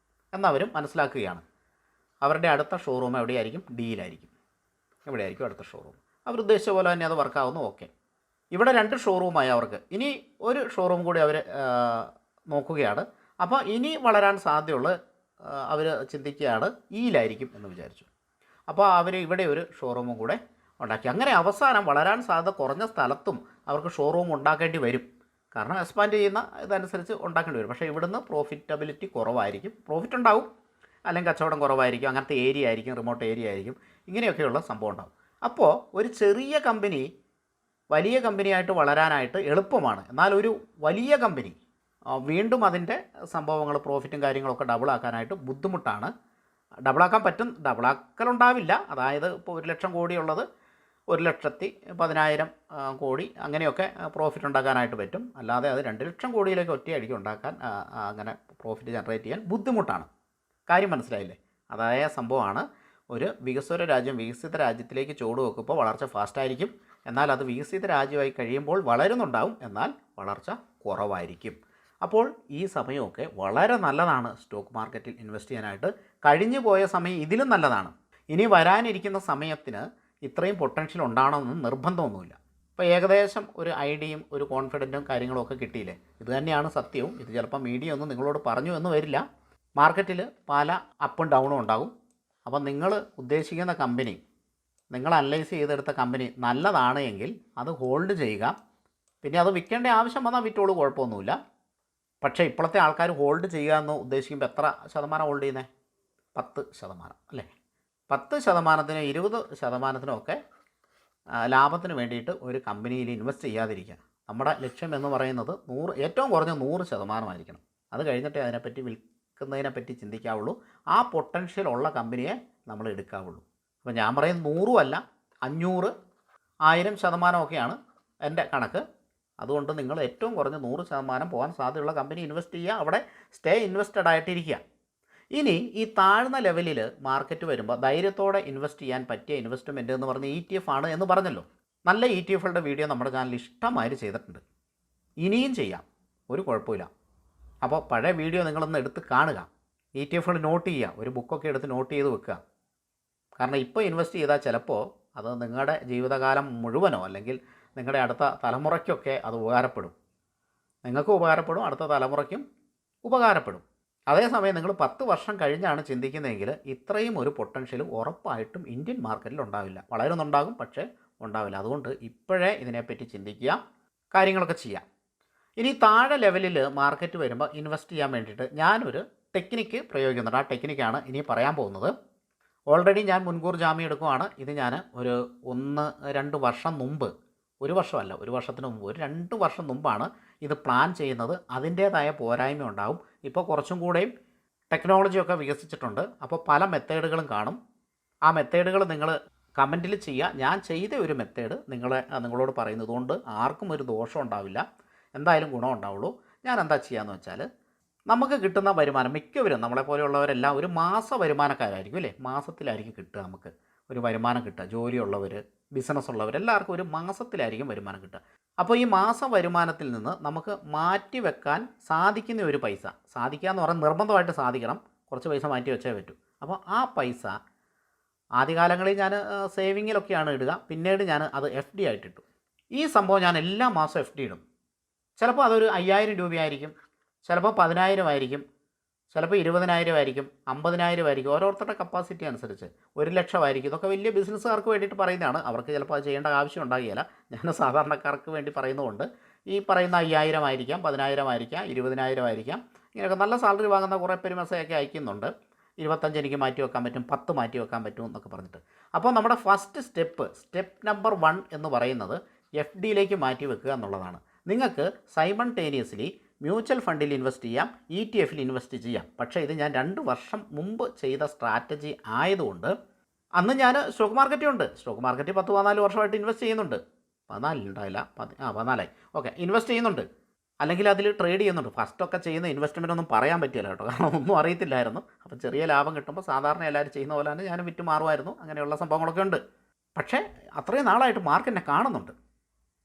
എന്നവരും മനസ്സിലാക്കുകയാണ്. അവരുടെ അടുത്ത ഷോറൂം എവിടെയായിരിക്കും? ഡിയിലായിരിക്കും. എവിടെയായിരിക്കും അടുത്ത ഷോറൂം? അവർ ഉദ്ദേശിച്ച പോലെ തന്നെ അത് വർക്കാവുന്നു. ഓക്കെ, ഇവിടെ 2 ഷോറൂമായി അവർക്ക്. ഇനി ഒരു ഷോറൂം കൂടി അവർ നോക്കുകയാണ്. അപ്പോൾ ഇനി വളരാൻ സാധ്യതയുള്ള അവർ ചിന്തിക്കുകയാണ് ഇയിലായിരിക്കും എന്ന് വിചാരിച്ചു. അപ്പോൾ അവർ ഇവിടെ ഒരു ഷോറൂമും കൂടെ ഉണ്ടാക്കി. അങ്ങനെ അവസാനം വളരാൻ സാധ്യത കുറഞ്ഞ സ്ഥലത്തും അവർക്ക് ഷോറൂം ഉണ്ടാക്കേണ്ടി വരും. കാരണം എക്സ്പാൻഡ് ചെയ്യുന്ന ഇതനുസരിച്ച് ഉണ്ടാക്കേണ്ടി വരും. പക്ഷേ ഇവിടുന്ന് പ്രോഫിറ്റബിലിറ്റി കുറവായിരിക്കും. പ്രോഫിറ്റ് ഉണ്ടാവും, അല്ലെങ്കിൽ കച്ചവടം കുറവായിരിക്കും, അങ്ങനത്തെ ഏരിയ ആയിരിക്കും, റിമോട്ട് ഏരിയ ആയിരിക്കും, ഇങ്ങനെയൊക്കെയുള്ള സംഭവം ഉണ്ടാകും. അപ്പോൾ ഒരു ചെറിയ കമ്പനി വലിയ കമ്പനിയായിട്ട് വളരാനായിട്ട് എളുപ്പമാണ്. എന്നാൽ ഒരു വലിയ കമ്പനി വീണ്ടും അതിൻ്റെ സംഭവങ്ങൾ പ്രോഫിറ്റും കാര്യങ്ങളൊക്കെ ഡബിളാക്കാനായിട്ട് ബുദ്ധിമുട്ടാണ്. ഡബിളാക്കാൻ പറ്റും, ഡബിളാക്കലുണ്ടാവില്ല. അതായത് ഇപ്പോൾ 1,00,000 കോടിയുള്ളത് 1,10,10,000 കോടി അങ്ങനെയൊക്കെ പ്രോഫിറ്റ് ഉണ്ടാക്കാനായിട്ട് പറ്റും. അല്ലാതെ അത് 2,00,000 കോടിയിലേക്ക് ഒറ്റയടിക്ക് ഉണ്ടാക്കാൻ അങ്ങനെ പ്രോഫിറ്റ് ജനറേറ്റ് ചെയ്യാൻ ബുദ്ധിമുട്ടാണ്. കാര്യം മനസ്സിലായില്ലേ? അതായ സംഭവമാണ്. ഒരു വികസിത രാജ്യത്തിലേക്ക് ചുവട് വെക്കുമ്പോൾ വളർച്ച ഫാസ്റ്റായിരിക്കും. എന്നാൽ അത് വികസിത രാജ്യമായി കഴിയുമ്പോൾ വളരുന്നുണ്ടാവും, എന്നാൽ വളർച്ച കുറവായിരിക്കും. അപ്പോൾ ഈ സമയമൊക്കെ വളരെ നല്ലതാണ് സ്റ്റോക്ക് മാർക്കറ്റിൽ ഇൻവെസ്റ്റ് ചെയ്യാനായിട്ട്. കഴിഞ്ഞു പോയ സമയം ഇതിലും നല്ലതാണ്. ഇനി വരാനിരിക്കുന്ന സമയത്തിന് ഇത്രയും പൊട്ടൻഷ്യൽ ഉണ്ടാകണമെന്ന് നിർബന്ധമൊന്നുമില്ല. ഇപ്പോൾ ഏകദേശം ഒരു ഐഡിയയും ഒരു കോൺഫിഡൻറ്റും കാര്യങ്ങളൊക്കെ കിട്ടിയില്ലേ? ഇത് തന്നെയാണ് സത്യവും. ഇത് ചിലപ്പോൾ മീഡിയ ഒന്നും നിങ്ങളോട് പറഞ്ഞു എന്ന് വരില്ല. മാർക്കറ്റിൽ പല അപ്പും ഡൗണും ഉണ്ടാകും. അപ്പോൾ നിങ്ങൾ ഉദ്ദേശിക്കുന്ന കമ്പനി, നിങ്ങൾ അനലൈസ് ചെയ്തെടുത്ത കമ്പനി നല്ലതാണ് എങ്കിൽ അത് ഹോൾഡ് ചെയ്യുക. പിന്നെ അത് വിൽക്കേണ്ട ആവശ്യം വന്നാൽ വിറ്റോളൂ, കുഴപ്പമൊന്നുമില്ല. പക്ഷേ ഇപ്പോഴത്തെ ആൾക്കാർ ഹോൾഡ് ചെയ്യുക എന്ന് ഉദ്ദേശിക്കുമ്പോൾ എത്ര ശതമാനം ഹോൾഡ് ചെയ്യുന്നത്? 10% അല്ലേ? 10%-നും 20%-നും ലാഭത്തിന് വേണ്ടിയിട്ട് ഒരു കമ്പനിയിൽ ഇൻവെസ്റ്റ് ചെയ്യാതിരിക്കുക. നമ്മുടെ ലക്ഷ്യം എന്ന് പറയുന്നത് ഏറ്റവും കുറഞ്ഞ 100% അത് കഴിഞ്ഞിട്ടേ അതിനെപ്പറ്റി വിൽക്കുന്നതിനെപ്പറ്റി ചിന്തിക്കാവുള്ളൂ. ആ പൊട്ടൻഷ്യൽ ഉള്ള കമ്പനിയെ നമ്മൾ എടുക്കാവുള്ളൂ. അപ്പോൾ ഞാൻ പറയുന്നത് 100 അല്ല, 500, 1000% എൻ്റെ കണക്ക്. അതുകൊണ്ട് നിങ്ങൾ ഏറ്റവും കുറഞ്ഞ 100% പോകാൻ സാധ്യതയുള്ള കമ്പനി ഇൻവെസ്റ്റ് ചെയ്യുക, അവിടെ സ്റ്റേ ഇൻവെസ്റ്റഡ് ആയിട്ടിരിക്കുക. ഇനി ഈ താഴ്ന്ന ലെവലിൽ മാർക്കറ്റ് വരുമ്പോൾ ധൈര്യത്തോടെ ഇൻവെസ്റ്റ് ചെയ്യാൻ പറ്റിയ ഇൻവെസ്റ്റ്മെൻറ്റ് എന്ന് പറഞ്ഞ് ETF ആണ് എന്ന് പറഞ്ഞല്ലോ. നല്ല ETFകളുടെ വീഡിയോ നമ്മുടെ ചാനലിൽ ഇഷ്ടമാതിരി ചെയ്തിട്ടുണ്ട്. ഇനിയും ചെയ്യാം, ഒരു കുഴപ്പമില്ല. അപ്പോൾ പഴയ വീഡിയോ നിങ്ങളൊന്ന് എടുത്ത് കാണുക. ETFകൾ നോട്ട് ചെയ്യുക, ഒരു ബുക്കൊക്കെ എടുത്ത് നോട്ട് ചെയ്ത് വെക്കുക. കാരണം ഇപ്പോൾ ഇൻവെസ്റ്റ് ചെയ്താൽ ചിലപ്പോൾ അത് നിങ്ങളുടെ ജീവിതകാലം മുഴുവനോ അല്ലെങ്കിൽ നിങ്ങളുടെ അടുത്ത തലമുറയ്ക്കൊക്കെ അത് ഉപകാരപ്പെടും. നിങ്ങൾക്കും ഉപകാരപ്പെടും, അടുത്ത തലമുറയ്ക്കും ഉപകാരപ്പെടും. അതേസമയം നിങ്ങൾ 10 വർഷം കഴിഞ്ഞാണ് ചിന്തിക്കുന്നതെങ്കിൽ ഇത്രയും ഒരു പൊട്ടൻഷ്യലും ഉറപ്പായിട്ടും ഇന്ത്യൻ മാർക്കറ്റിൽ ഉണ്ടാവില്ല. വളരുന്നുണ്ടാകും, പക്ഷേ ഉണ്ടാവില്ല. അതുകൊണ്ട് ഇപ്പോഴേ ഇതിനെപ്പറ്റി ചിന്തിക്കുക, കാര്യങ്ങളൊക്കെ ചെയ്യാം. ഇനി താഴെ ലെവലിൽ മാർക്കറ്റ് വരുമ്പോൾ ഇൻവെസ്റ്റ് ചെയ്യാൻ വേണ്ടിയിട്ട് ഞാനൊരു ടെക്നിക്ക് പ്രയോഗിക്കുന്നുണ്ട്. ആ ടെക്നിക്കാണ് ഇനി പറയാൻ പോകുന്നത്. ഓൾറെഡി ഞാൻ മുൻകൂർ ജാമ്യം എടുക്കുവാണ്. ഇത് ഞാൻ ഒരു 1-2 വർഷം മുമ്പ്, ഒരു വർഷമല്ല, ഒരു വർഷത്തിന് മുമ്പ്, ഒരു 2 വർഷം മുമ്പാണ് ഇത് പ്ലാൻ ചെയ്യുന്നത്. അതിൻ്റേതായ പോരായ്മ ഉണ്ടാവും. ഇപ്പോൾ കുറച്ചും കൂടെയും ടെക്നോളജിയൊക്കെ വികസിച്ചിട്ടുണ്ട്. അപ്പോൾ പല മെത്തേഡുകളും കാണും. ആ മെത്തേഡുകൾ നിങ്ങൾ കമൻറ്റിൽ ചെയ്യുക. ഞാൻ ചെയ്ത ഒരു മെത്തേഡ് നിങ്ങളോട് പറയുന്നത് കൊണ്ട് ആർക്കും ഒരു ദോഷം ഉണ്ടാവില്ല, എന്തായാലും ഗുണം ഉണ്ടാവുള്ളൂ. ഞാൻ എന്താ ചെയ്യാന്ന് വെച്ചാൽ, നമുക്ക് കിട്ടുന്ന വരുമാനം മിക്കവരും നമ്മളെപ്പോലെയുള്ളവരെല്ലാം ഒരു മാസ വരുമാനക്കാരായിരിക്കും അല്ലേ? മാസത്തിലായിരിക്കും കിട്ടുക, നമുക്ക് ഒരു വരുമാനം കിട്ടുക. ജോലിയുള്ളവർ, ബിസിനസ് ഉള്ളവർ, എല്ലാവർക്കും ഒരു മാസത്തിലായിരിക്കും വരുമാനം കിട്ടുക. അപ്പോൾ ഈ മാസ വരുമാനത്തിൽ നിന്ന് നമുക്ക് മാറ്റി വെക്കാൻ സാധിക്കുന്ന ഒരു പൈസ, സാധിക്കുക എന്ന് പറഞ്ഞാൽ നിർബന്ധമായിട്ട് സാധിക്കണം, കുറച്ച് പൈസ മാറ്റി വെച്ചേ പറ്റൂ. അപ്പോൾ ആ പൈസ ആദ്യകാലങ്ങളിൽ ഞാൻ സേവിങ്ങിലൊക്കെയാണ് ഇടുക. പിന്നീട് ഞാൻ അത് FD ആയിട്ടിട്ടു. ഈ സംഭവം ഞാൻ എല്ലാ മാസവും FD ഇടും. ചിലപ്പോൾ അതൊരു 5,000 രൂപയായിരിക്കും, ചിലപ്പോൾ 10,000 ആയിരിക്കും, ചിലപ്പോൾ 20,000 ആയിരിക്കും, 50,000 ആയിരിക്കും. ഓരോരുത്തരുടെ കപ്പാസിറ്റി അനുസരിച്ച് 1,00,000 ആയിരിക്കും. ഇതൊക്കെ വലിയ ബിസിനസ്സുകാർക്ക് വേണ്ടിയിട്ട് പറയുന്നതാണ്. അവർക്ക് ചിലപ്പോൾ അത് ചെയ്യേണ്ട ആവശ്യം ഉണ്ടാകുകയില്ല. ഞാൻ സാധാരണക്കാർക്ക് വേണ്ടി പറയുന്നതുകൊണ്ട് ഈ പറയുന്ന 5,000 ആയിരിക്കാം, 10,000 ആയിരിക്കാം, 20,000 ആയിരിക്കാം. ഇങ്ങനെയൊക്കെ നല്ല സാലറി വാങ്ങുന്ന കുറേ പേര് മെസ്സേജൊക്കെ അയക്കുന്നുണ്ട്. 25 എനിക്ക് മാറ്റി വെക്കാൻ പറ്റും, 10 മാറ്റി വെക്കാൻ പറ്റും എന്നൊക്കെ പറഞ്ഞിട്ട്. അപ്പോൾ നമ്മുടെ ഫസ്റ്റ് സ്റ്റെപ്പ് നമ്പർ 1 എന്ന് പറയുന്നത് FDയിലേക്ക് മാറ്റി വെക്കുക എന്നുള്ളതാണ്. നിങ്ങൾക്ക് സൈമൾട്ടേനിയസ്ലി മ്യൂച്വൽ ഫണ്ടിൽ ഇൻവെസ്റ്റ് ചെയ്യാം, ETF-ൽ ഇൻവെസ്റ്റ് ചെയ്യാം. പക്ഷേ ഇത് ഞാൻ 2 വർഷം മുമ്പ് ചെയ്ത സ്ട്രാറ്റജി ആയതുകൊണ്ട്, അന്ന് ഞാൻ സ്റ്റോക്ക് മാർക്കറ്റിൽ 10-14 വർഷമായിട്ട് ഇൻവെസ്റ്റ് ചെയ്യുന്നുണ്ട്. 14 ഉണ്ടായില്ല, 14ആയി. ഓക്കെ, ഇൻവെസ്റ്റ് ചെയ്യുന്നുണ്ട്, അല്ലെങ്കിൽ അതിൽ ട്രേഡ് ചെയ്യുന്നുണ്ട്. ഫസ്റ്റൊക്കെ ചെയ്യുന്ന ഇൻവെസ്റ്റ്മെൻ്റ് ഒന്നും പറയാൻ പറ്റില്ല കേട്ടോ, കാരണം ഒന്നും അറിയത്തില്ലായിരുന്നു. അപ്പോൾ ചെറിയ ലാഭം കിട്ടുമ്പോൾ സാധാരണ എല്ലാവരും ചെയ്യുന്ന പോലെ തന്നെ ഞാനും വിറ്റ് മാറുമായിരുന്നു. അങ്ങനെയുള്ള സംഭവങ്ങളൊക്കെ ഉണ്ട്. പക്ഷേ അത്രയും നാളായിട്ട് മാർക്കറ്റിനെ കാണുന്നുണ്ട്.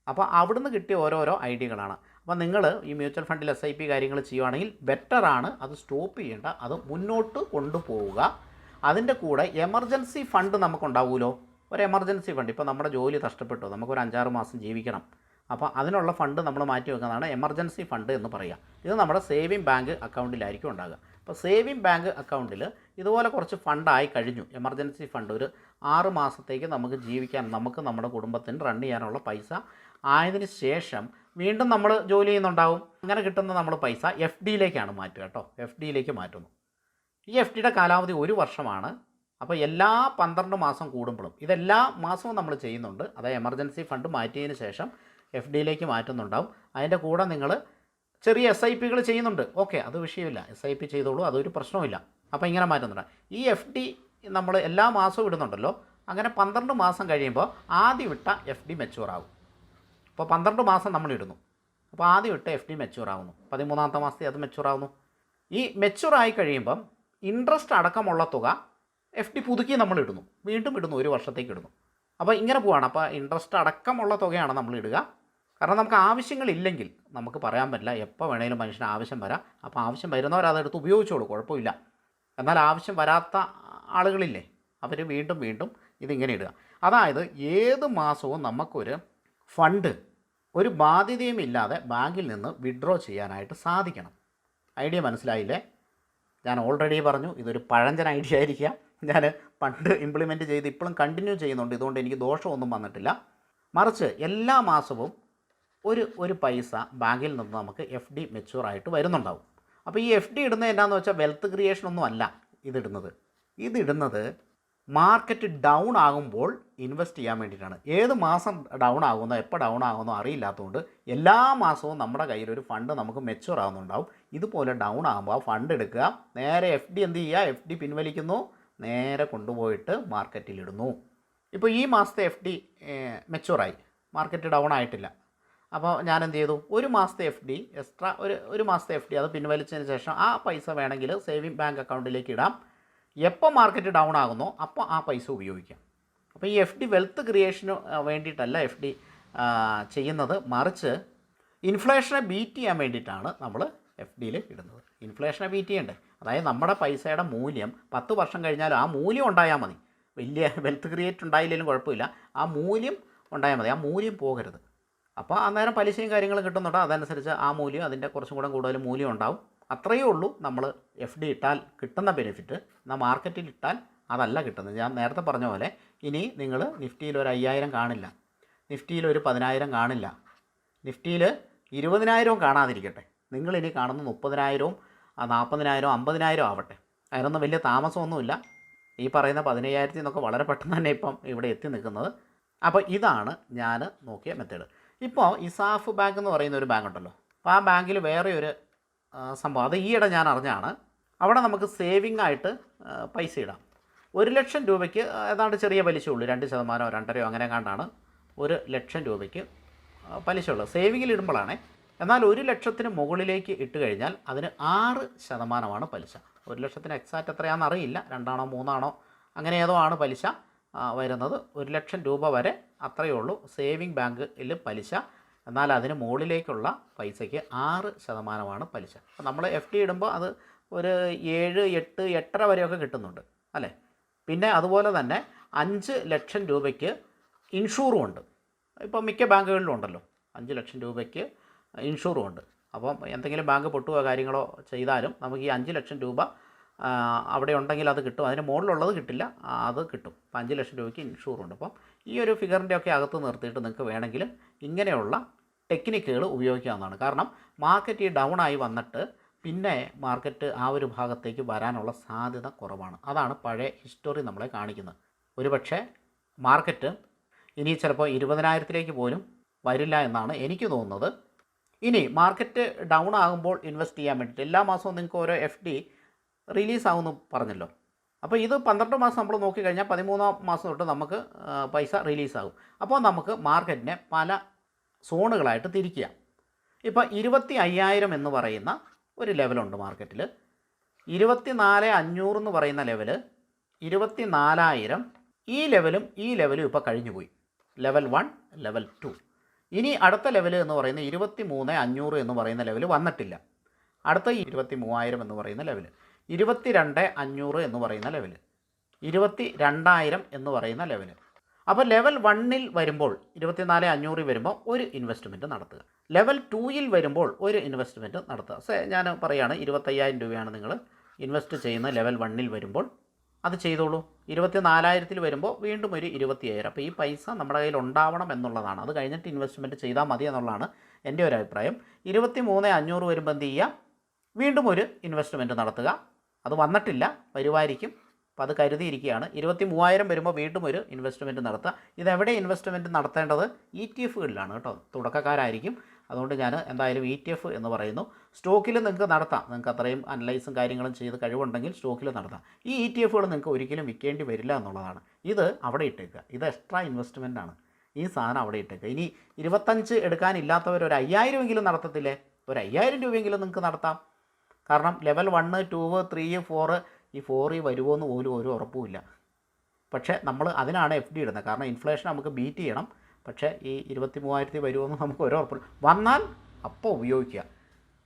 അപ്പോൾ അവിടുന്ന് കിട്ടിയ ഓരോരോ ഐഡിയകളാണ്. അപ്പോൾ നിങ്ങൾ ഈ മ്യൂച്വൽ ഫണ്ടിൽ SIP കാര്യങ്ങൾ ചെയ്യുകയാണെങ്കിൽ ബെറ്ററാണ്. അത് സ്റ്റോപ്പ് ചെയ്യേണ്ട, അത് മുന്നോട്ട് കൊണ്ടുപോവുക. അതിൻ്റെ കൂടെ എമർജൻസി ഫണ്ട് നമുക്കുണ്ടാവുമല്ലോ, ഒരു എമർജൻസി ഫണ്ട്. ഇപ്പോൾ നമ്മുടെ ജോലി നഷ്ടപ്പെട്ടു, നമുക്കൊരു 5-6 മാസം ജീവിക്കണം. അപ്പോൾ അതിനുള്ള ഫണ്ട് നമ്മൾ മാറ്റി വെക്കുന്നതാണ് എമർജൻസി ഫണ്ട് എന്ന് പറയുക. ഇത് നമ്മുടെ സേവിങ് ബാങ്ക് അക്കൗണ്ടിലായിരിക്കും ഉണ്ടാകുക. അപ്പോൾ സേവിങ് ബാങ്ക് അക്കൗണ്ടിൽ ഇതുപോലെ കുറച്ച് ഫണ്ടായി കഴിഞ്ഞു, എമർജൻസി ഫണ്ട്. ഒരു 6 മാസത്തേക്ക് നമുക്ക് ജീവിക്കാൻ, നമുക്ക് നമ്മുടെ കുടുംബത്തിന് റൺ ചെയ്യാനുള്ള പൈസ ആയതിനു ശേഷം വീണ്ടും നമ്മൾ ജോലി ചെയ്യുന്നുണ്ടാവും. അങ്ങനെ കിട്ടുന്ന നമ്മൾ പൈസ FDയിലേക്കാണ് മാറ്റുക കേട്ടോ. FDയിലേക്ക് മാറ്റുന്നു. ഈ FDയുടെ കാലാവധി 1 വർഷമാണ്. അപ്പോൾ എല്ലാ 12 മാസം കൂടുമ്പോഴും ഇതെല്ലാ മാസവും നമ്മൾ ചെയ്യുന്നുണ്ട്. അതായത് എമർജൻസി ഫണ്ട് മാറ്റിയതിന് ശേഷം എഫ് ഡിയിലേക്ക് മാറ്റുന്നുണ്ടാവും. അതിൻ്റെ കൂടെ നിങ്ങൾ ചെറിയ SIPകൾ ചെയ്യുന്നുണ്ട്. ഓക്കെ, അത് വിഷയമില്ല, SIP ചെയ്തോളൂ, അതൊരു പ്രശ്നവുമില്ല. അപ്പോൾ ഇങ്ങനെ മാറ്റുന്നുണ്ട്. ഈ എഫ് ഡി നമ്മൾ എല്ലാ മാസവും ഇടുന്നുണ്ടല്ലോ, അങ്ങനെ 12 മാസം കഴിയുമ്പോൾ ആദ്യം ഇട്ട എഫ് ഡി മെച്യൂർ ആകും. അപ്പോൾ 12 മാസം നമ്മൾ ഇടുന്നു. അപ്പോൾ ആദ്യം ഇട്ട എഫ് ഡി മെച്യൂർ ആവുന്നു. 13ാമത്തെ മാസത്തിൽ അത് മെച്യൂർ ആവുന്നു. ഈ മെച്യൂർ ആയി കഴിയുമ്പം ഇൻട്രസ്റ്റ് അടക്കമുള്ള തുക എഫ് ഡി പുതുക്കി നമ്മൾ ഇടുന്നു, വീണ്ടും ഇടുന്നു, 1 വർഷത്തേക്ക് ഇടുന്നു. അപ്പോൾ ഇങ്ങനെ പോവാണ്. അപ്പോൾ ഇൻട്രസ്റ്റ് അടക്കമുള്ള തുകയാണ് നമ്മൾ ഇടുക. കാരണം നമുക്ക് ആവശ്യങ്ങളില്ലെങ്കിൽ നമുക്ക് പറയാൻ പറ്റില്ല, എപ്പോൾ വേണേലും മനുഷ്യന് ആവശ്യം വരാം. അപ്പോൾ ആവശ്യം വരുന്നവരതെടുത്ത് ഉപയോഗിച്ചോളൂ, കുഴപ്പമില്ല. എന്നാൽ ആവശ്യം വരാത്ത ആളുകളില്ലേ, അവർ വീണ്ടും വീണ്ടും ഇതിങ്ങനെ ഇടുക. അതായത് ഏത് മാസവും നമുക്കൊരു ഫണ്ട് ഒരു ബാധ്യതയും ഇല്ലാതെ ബാങ്കിൽ നിന്ന് വിഡ്രോ ചെയ്യാനായിട്ട് സാധിക്കണം. ഐഡിയ മനസ്സിലായില്ലേ? ഞാൻ ഓൾറെഡി പറഞ്ഞു, ഇതൊരു പഴഞ്ചൻ ഐഡിയ ആയിരിക്കാം. ഞാൻ പണ്ട് ഇംപ്ലിമെൻറ്റ് ചെയ്ത് ഇപ്പോഴും കണ്ടിന്യൂ ചെയ്യുന്നുണ്ട്. ഇതുകൊണ്ട് എനിക്ക് ദോഷമൊന്നും വന്നിട്ടില്ല. മറിച്ച് എല്ലാ മാസവും ഒരു പൈസ ബാങ്കിൽ നിന്ന് നമുക്ക് എഫ് ഡി മെച്യൂർ ആയിട്ട് വരുന്നുണ്ടാവും. അപ്പോൾ ഈ എഫ് ഡി ഇടുന്നത് എന്നാന്ന് വെച്ചാൽ വെൽത്ത് ക്രിയേഷനൊന്നും അല്ല ഇതിടുന്നത് മാർക്കറ്റ് ഡൗൺ ആകുമ്പോൾ ഇൻവെസ്റ്റ് ചെയ്യാൻ വേണ്ടിയിട്ടാണ്. ഏത് മാസം ഡൗൺ ആകുന്നോ എപ്പോൾ ഡൗൺ ആകുന്നോ അറിയില്ലാത്തതുകൊണ്ട് എല്ലാ മാസവും നമ്മുടെ കയ്യിൽ ഒരു ഫണ്ട് നമുക്ക് മെച്യൂർ ആകുന്നുണ്ടാവും. ഇതുപോലെ ഡൗൺ ആകുമ്പോൾ ആ ഫണ്ട് എടുക്കുക, നേരെ എഫ് ഡി എന്ത് ചെയ്യുക, എഫ് ഡി പിൻവലിക്കുന്നു, നേരെ കൊണ്ടുപോയിട്ട് മാർക്കറ്റിലിടുന്നു. ഇപ്പോൾ ഈ മാസത്തെ എഫ് ഡി മെച്യൂറായി, മാർക്കറ്റ് ഡൗൺ ആയിട്ടില്ല. അപ്പോൾ ഞാൻ എന്ത് ചെയ്തു, ഒരു മാസത്തെ എഫ് ഡി എക്സ്ട്രാ ഒരു മാസത്തെ എഫ് ഡി അത് പിൻവലിച്ചതിന് ശേഷം ആ പൈസ വേണമെങ്കിൽ സേവിങ് ബാങ്ക് അക്കൗണ്ടിലേക്ക് ഇടാം. എപ്പോൾ മാർക്കറ്റ് ഡൗൺ ആകുന്നോ അപ്പോൾ ആ പൈസ ഉപയോഗിക്കാം. അപ്പോൾ ഈ എഫ് ഡി വെൽത്ത് ക്രിയേഷന് വേണ്ടിയിട്ടല്ല എഫ് ഡി ചെയ്യുന്നത്, മറിച്ച് ഇൻഫ്ലേഷനെ ബീറ്റ് ചെയ്യാൻ വേണ്ടിയിട്ടാണ് നമ്മൾ എഫ് ഡിയിൽ ഇടുന്നത്. ഇൻഫ്ലേഷനെ ബീറ്റ് ചെയ്യണ്ടേ? അതായത് നമ്മുടെ പൈസയുടെ മൂല്യം 10 വർഷം കഴിഞ്ഞാലും ആ മൂല്യം ഉണ്ടായാൽ മതി. വലിയ വെൽത്ത് ക്രിയേറ്റ് ഉണ്ടായില്ലെങ്കിലും കുഴപ്പമില്ല, ആ മൂല്യം ഉണ്ടായാൽ മതി, ആ മൂല്യം പോകരുത്. അപ്പോൾ അന്നേരം പലിശയും കാര്യങ്ങളും കിട്ടുന്നുണ്ടോ, അതനുസരിച്ച് ആ മൂല്യം അതിൻ്റെ കുറച്ചും കൂടെ കൂടുതൽ മൂല്യം ഉണ്ടാവും. അത്രയേ ഉള്ളൂ നമ്മൾ എഫ് ഡി ഇട്ടാൽ കിട്ടുന്ന ബെനിഫിറ്റ്. എന്നാൽ മാർക്കറ്റിൽ ഇട്ടാൽ അതല്ല കിട്ടുന്നത്. ഞാൻ നേരത്തെ പറഞ്ഞ പോലെ ഇനി നിങ്ങൾ നിഫ്റ്റിയിൽ ഒരു 5000 കാണില്ല, നിഫ്റ്റിയിൽ ഒരു 10000 കാണില്ല, നിഫ്റ്റിയിൽ 20000 കാണാതിരിക്കട്ടെ. നിങ്ങളിനി കാണുന്ന 30000, 40000, 50000 ആവട്ടെ. അതിനൊന്നും വലിയ താമസമൊന്നുമില്ല. ഈ പറയുന്ന 15000 നിന്നൊക്കെ വളരെ പെട്ടെന്ന് തന്നെ ഇപ്പം ഇവിടെ എത്തി നിൽക്കുന്നത്. അപ്പോൾ ഇതാണ് ഞാൻ നോക്കിയ മെത്തേഡ്. ഇപ്പോൾ ഇസാഫ് ബാങ്ക് എന്ന് പറയുന്ന ഒരു ബാങ്ക് ഉണ്ടല്ലോ, അപ്പോൾ ആ ബാങ്കിൽ വേറെ ഒരു സംഭവം, അത് ഈയിടെ ഞാൻ അറിഞ്ഞാണ്. അവിടെ നമുക്ക് സേവിങ് ആയിട്ട് പൈസ ഇടാം. 1,00,000 രൂപയ്ക്ക് ഏതാണ്ട് ചെറിയ പലിശയുള്ളൂ, 2%, 2.5% അങ്ങനെ കണ്ടാണ് 1,00,000 രൂപയ്ക്ക് പലിശയുള്ളത് സേവിങ്ങിൽ ഇടുമ്പോഴാണ്. എന്നാൽ 1,00,000 മുകളിലേക്ക് ഇട്ട് കഴിഞ്ഞാൽ അതിന് 6% പലിശ. 1,00,000 എക്സാക്റ്റ് എത്രയാണെന്ന് അറിയില്ല, 2ആണോ 3ആണോ അങ്ങനെ ഏതോ ആണ് പലിശ വരുന്നത്. 1,00,000 രൂപ വരെ അത്രയേ ഉള്ളൂ സേവിങ് ബാങ്കിൽ പലിശ. എന്നാൽ അതിന് മുകളിലേക്കുള്ള പൈസയ്ക്ക് 6% പലിശ. അപ്പോൾ നമ്മൾ എഫ് ഡി ഇടുമ്പോൾ അത് ഒരു 7, 8, 8.5 വരെയൊക്കെ കിട്ടുന്നുണ്ട് അല്ലേ. പിന്നെ അതുപോലെ തന്നെ 5,00,000 രൂപയ്ക്ക് ഇൻഷൂറും ഉണ്ട്. ഇപ്പോൾ മിക്ക ബാങ്കുകളിലും ഉണ്ടല്ലോ 5,00,000 രൂപയ്ക്ക് ഇൻഷൂറും ഉണ്ട്. അപ്പം എന്തെങ്കിലും ബാങ്ക് പൊട്ടുകയോ കാര്യങ്ങളോ ചെയ്താലും നമുക്ക് ഈ 5,00,000 രൂപ അവിടെ ഉണ്ടെങ്കിൽ അത് കിട്ടും, അതിന് മുകളിലുള്ളത് കിട്ടില്ല, അത് കിട്ടും. അപ്പം 5,00,000 രൂപയ്ക്ക് ഇൻഷൂറുണ്ട്. അപ്പം ഈ ഒരു ഫിഗറിൻ്റെ ഒക്കെ അകത്ത് നിർത്തിയിട്ട് നിങ്ങൾക്ക് വേണമെങ്കിൽ ഇങ്ങനെയുള്ള ടെക്നിക്കുകൾ ഉപയോഗിക്കാവുന്നതാണ്. കാരണം മാർക്കറ്റ് ഈ ഡൗൺ ആയി വന്നിട്ട് പിന്നെ മാർക്കറ്റ് ആ ഒരു ഭാഗത്തേക്ക് വരാനുള്ള സാധ്യത കുറവാണ്. അതാണ് പഴയ ഹിസ്റ്ററി നമ്മളെ കാണിക്കുന്നത്. ഒരുപക്ഷെ മാർക്കറ്റ് ഇനി ചിലപ്പോൾ 20,000 പോലും വരില്ല എന്നാണ് എനിക്ക് തോന്നുന്നത്. ഇനി മാർക്കറ്റ് ഡൗൺ ആകുമ്പോൾ ഇൻവെസ്റ്റ് ചെയ്യാൻ വേണ്ടിയിട്ട് എല്ലാ മാസവും നിങ്ങൾക്ക് ഓരോ എഫ് ഡി റിലീസാകുമെന്ന് പറഞ്ഞല്ലോ. അപ്പോൾ ഇത് 12 മാസം നമ്മൾ നോക്കിക്കഴിഞ്ഞാൽ 13ാം മാസം തൊട്ട് നമുക്ക് പൈസ റിലീസാകും. അപ്പോൾ നമുക്ക് മാർക്കറ്റിനെ പല സോണുകളായിട്ട് തിരിക്കുക. ഇപ്പോൾ 25,000 എന്ന് പറയുന്ന ഒരു ലെവലുണ്ട് മാർക്കറ്റിൽ, 24,500 എന്ന് പറയുന്ന ലെവല്, 24,000 ഈ ലെവലും ഇപ്പോൾ കഴിഞ്ഞു പോയി. Level 1, level 2. ഇനി അടുത്ത ലെവൽ എന്ന് പറയുന്നത് 23,500 എന്ന് പറയുന്ന ലെവൽ വന്നിട്ടില്ല. അടുത്ത 23,000 എന്ന് പറയുന്ന ലെവൽ, 22,500 എന്ന് പറയുന്ന ലെവൽ, 22,000 എന്ന് പറയുന്ന ലെവൽ. അപ്പോൾ ലെവൽ 1ൽ വരുമ്പോൾ 24,500 വരുമ്പോൾ ഒരു ഇൻവെസ്റ്റ്മെൻറ്റ് നടത്തുക. ലെവൽ 2ൽ വരുമ്പോൾ ഒരു ഇൻവെസ്റ്റ്മെൻറ്റ് നടത്തുക. ഞാൻ പറയുകയാണ് 25,000 രൂപയാണ് നിങ്ങൾ ഇൻവെസ്റ്റ് ചെയ്യുന്ന ലെവൽ 1ൽ വരുമ്പോൾ അത് ചെയ്തോളൂ. 24,000 വരുമ്പോൾ വീണ്ടും ഒരു 25,000. അപ്പോൾ ഈ പൈസ നമ്മുടെ കയ്യിൽ ഉണ്ടാവണം എന്നുള്ളതാണ്. അത് കഴിഞ്ഞിട്ട് ഇൻവെസ്റ്റ്മെൻറ്റ് ചെയ്താൽ മതി എന്നുള്ളതാണ് എൻ്റെ ഒരു അഭിപ്രായം. 23,500 വരുമ്പോൾ എന്ത് ചെയ്യുക, വീണ്ടും ഒരു ഇൻവെസ്റ്റ്മെൻറ്റ് നടത്തുക. അത് വന്നിട്ടില്ല, വരുമായിരിക്കും, അപ്പോൾ അത് കരുതിയിരിക്കുകയാണ്. 23,000 വരുമ്പോൾ വീണ്ടും ഒരു ഇൻവെസ്റ്റ്മെൻറ്റ് നടത്തുക. ഇതെവിടെ ഇൻവെസ്റ്റ്മെൻറ്റ് നടത്തേണ്ടത്? ETF-കളിലാണ് കേട്ടോ. തുടക്കക്കാരായിരിക്കും. അതുകൊണ്ട് ഞാൻ എന്തായാലും ETF എന്ന് പറയുന്നു. സ്റ്റോക്കിൽ നിങ്ങൾക്ക് നടത്താം. നിങ്ങൾക്ക് അത്രയും അനലൈസും കാര്യങ്ങളും ചെയ്ത് കഴിവുണ്ടെങ്കിൽ സ്റ്റോക്കിൽ നടത്താം. ഈ ETF-കൾ നിങ്ങൾക്ക് ഒരിക്കലും വിൽക്കേണ്ടി വരില്ല എന്നുള്ളതാണ്. ഇത് അവിടെ ഇട്ടേക്കുക. ഇത് എക്സ്ട്രാ ഇൻവെസ്റ്റ്മെൻറ്റാണ്. ഈ സാധനം അവിടെ ഇട്ടേക്കുക. ഇനി 25 എടുക്കാനില്ലാത്തവർ ഒരു 5,000 എങ്കിലും നടത്തത്തില്ലേ? ഒരു 5,000 രൂപയെങ്കിലും നിങ്ങൾക്ക് നടത്താം. കാരണം ലെവൽ 1, 2, 3, 4 ഈ 4 വരുമോ എന്ന് പോലും ഒരു ഉറപ്പുമില്ല. പക്ഷേ നമ്മൾ അതിനാണ് FD ഇടുന്നത്. കാരണം ഇൻഫ്ലേഷൻ നമുക്ക് ബീറ്റ് ചെയ്യണം. പക്ഷേ ഈ 23,000 വരുമെന്ന് നമുക്ക് ഒരു ഉറപ്പില്ല. വന്നാൽ അപ്പോൾ ഉപയോഗിക്കുക.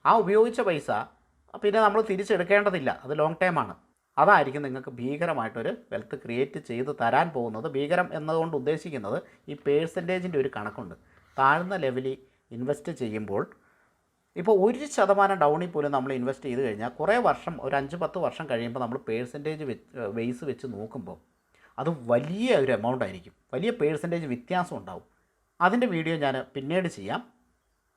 ആ ഉപയോഗിച്ച പൈസ പിന്നെ നമ്മൾ തിരിച്ചെടുക്കേണ്ടതില്ല. അത് ലോങ് ടൈമാണ്. അതായിരിക്കും നിങ്ങൾക്ക് ഭീകരമായിട്ടൊരു വെൽത്ത് ക്രിയേറ്റ് ചെയ്ത് തരാൻ പോകുന്നത്. ഭീകരം എന്നതുകൊണ്ട് ഉദ്ദേശിക്കുന്നത് ഈ പേഴ്സൻറ്റേജിൻ്റെ ഒരു കണക്കുണ്ട്. താഴ്ന്ന ലെവലിൽ ഇൻവെസ്റ്റ് ചെയ്യുമ്പോൾ ഇപ്പോൾ 1% ഡൗണിൽ പോലും നമ്മൾ ഇൻവെസ്റ്റ് ചെയ്ത് കഴിഞ്ഞാൽ കുറേ വർഷം, ഒരു 5-10 വർഷം കഴിയുമ്പോൾ നമ്മൾ പേഴ്സൻറ്റേജ് ബേസ് വെച്ച് നോക്കുമ്പോൾ അത് വലിയ ഒരു എമൗണ്ട് ആയിരിക്കും. വലിയ പേഴ്സൻറ്റേജ് വ്യത്യാസം ഉണ്ടാവും. അതിൻ്റെ വീഡിയോ ഞാൻ പിന്നീട് ചെയ്യാം.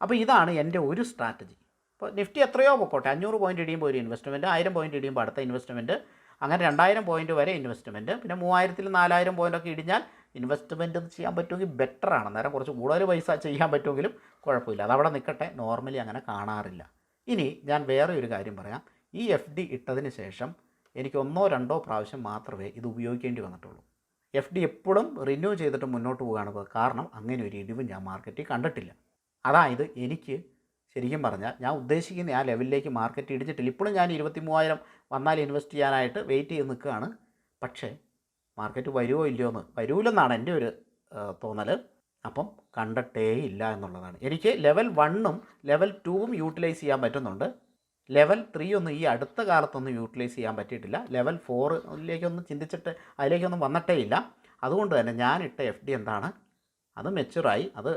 അപ്പോൾ ഇതാണ് എൻ്റെ ഒരു സ്ട്രാറ്റജി. ഇപ്പോൾ നിഫ്റ്റി എത്രയോ പൊക്കോട്ടെ, 500 പോയിൻ്റ് ഇടിയുമ്പോൾ ഒരു ഇൻവെസ്റ്റ്മെൻറ്റ്, 1000 പോയിൻ്റ് ഇടിയുമ്പോൾ അടുത്ത ഇൻവെസ്റ്റ്മെൻറ്റ്, അങ്ങനെ 2000 പോയിൻ്റ് വരെ ഇൻവെസ്റ്റ്മെൻറ്റ്, പിന്നെ 3000-ൽ 4000 പോയിൻ്റൊക്കെ ഇടിഞ്ഞാൽ ഇൻവെസ്റ്റ്മെൻറ്റ് ചെയ്യാൻ പറ്റുമെങ്കിൽ ബെറ്ററാണ്. അന്നേരം കുറച്ച് കൂടുതൽ പൈസ ചെയ്യാൻ പറ്റുമെങ്കിലും കുഴപ്പമില്ല. അതവിടെ നിൽക്കട്ടെ. നോർമലി അങ്ങനെ കാണാറില്ല. ഇനി ഞാൻ വേറെ ഒരു കാര്യം പറയാം. ഈ FD ഇട്ടതിന് ശേഷം എനിക്ക് 1-2 പ്രാവശ്യം മാത്രമേ ഇത് ഉപയോഗിക്കേണ്ടി വന്നിട്ടുള്ളൂ. FD എപ്പോഴും റിന്യൂ ചെയ്തിട്ട് മുന്നോട്ട് പോവുകയാണ്. കാരണം അങ്ങനെ ഒരു ഇടിവ് ഞാൻ മാർക്കറ്റിൽ കണ്ടിട്ടില്ല. അതായത് എനിക്ക് ശരിക്കും പറഞ്ഞാൽ ഞാൻ ഉദ്ദേശിക്കുന്ന ആ ലെവലിലേക്ക് മാർക്കറ്റ് ഇടിച്ചിട്ടില്ല. ഇപ്പോഴും ഞാൻ 23,000 വന്നാൽ ഇൻവെസ്റ്റ് ചെയ്യാനായിട്ട് വെയിറ്റ് ചെയ്ത് നിൽക്കുകയാണ്. പക്ഷേ മാർക്കറ്റ് വരുമോ ഇല്ലയോ എന്ന് വരൂലെന്നാണ് എൻ്റെ ഒരു തോന്നൽ. അപ്പം കണ്ടിട്ടേ ഇല്ല എന്നുള്ളതാണ്. എനിക്ക് ലെവൽ 1ഉം ലെവൽ 2ഉം യൂട്ടിലൈസ് ചെയ്യാൻ പറ്റുന്നുണ്ട്. ലെവൽ 3 ഒന്നും ഈ അടുത്ത കാലത്തൊന്നും യൂട്ടിലൈസ് ചെയ്യാൻ പറ്റിയിട്ടില്ല. ലെവൽ 4ലേക്കൊന്നും ചിന്തിച്ചിട്ട് അതിലേക്കൊന്നും വന്നിട്ടേ ഇല്ല. അതുകൊണ്ട് തന്നെ ഞാനിട്ട FD എന്താണ്, അത് മെച്ചുറായി. അത്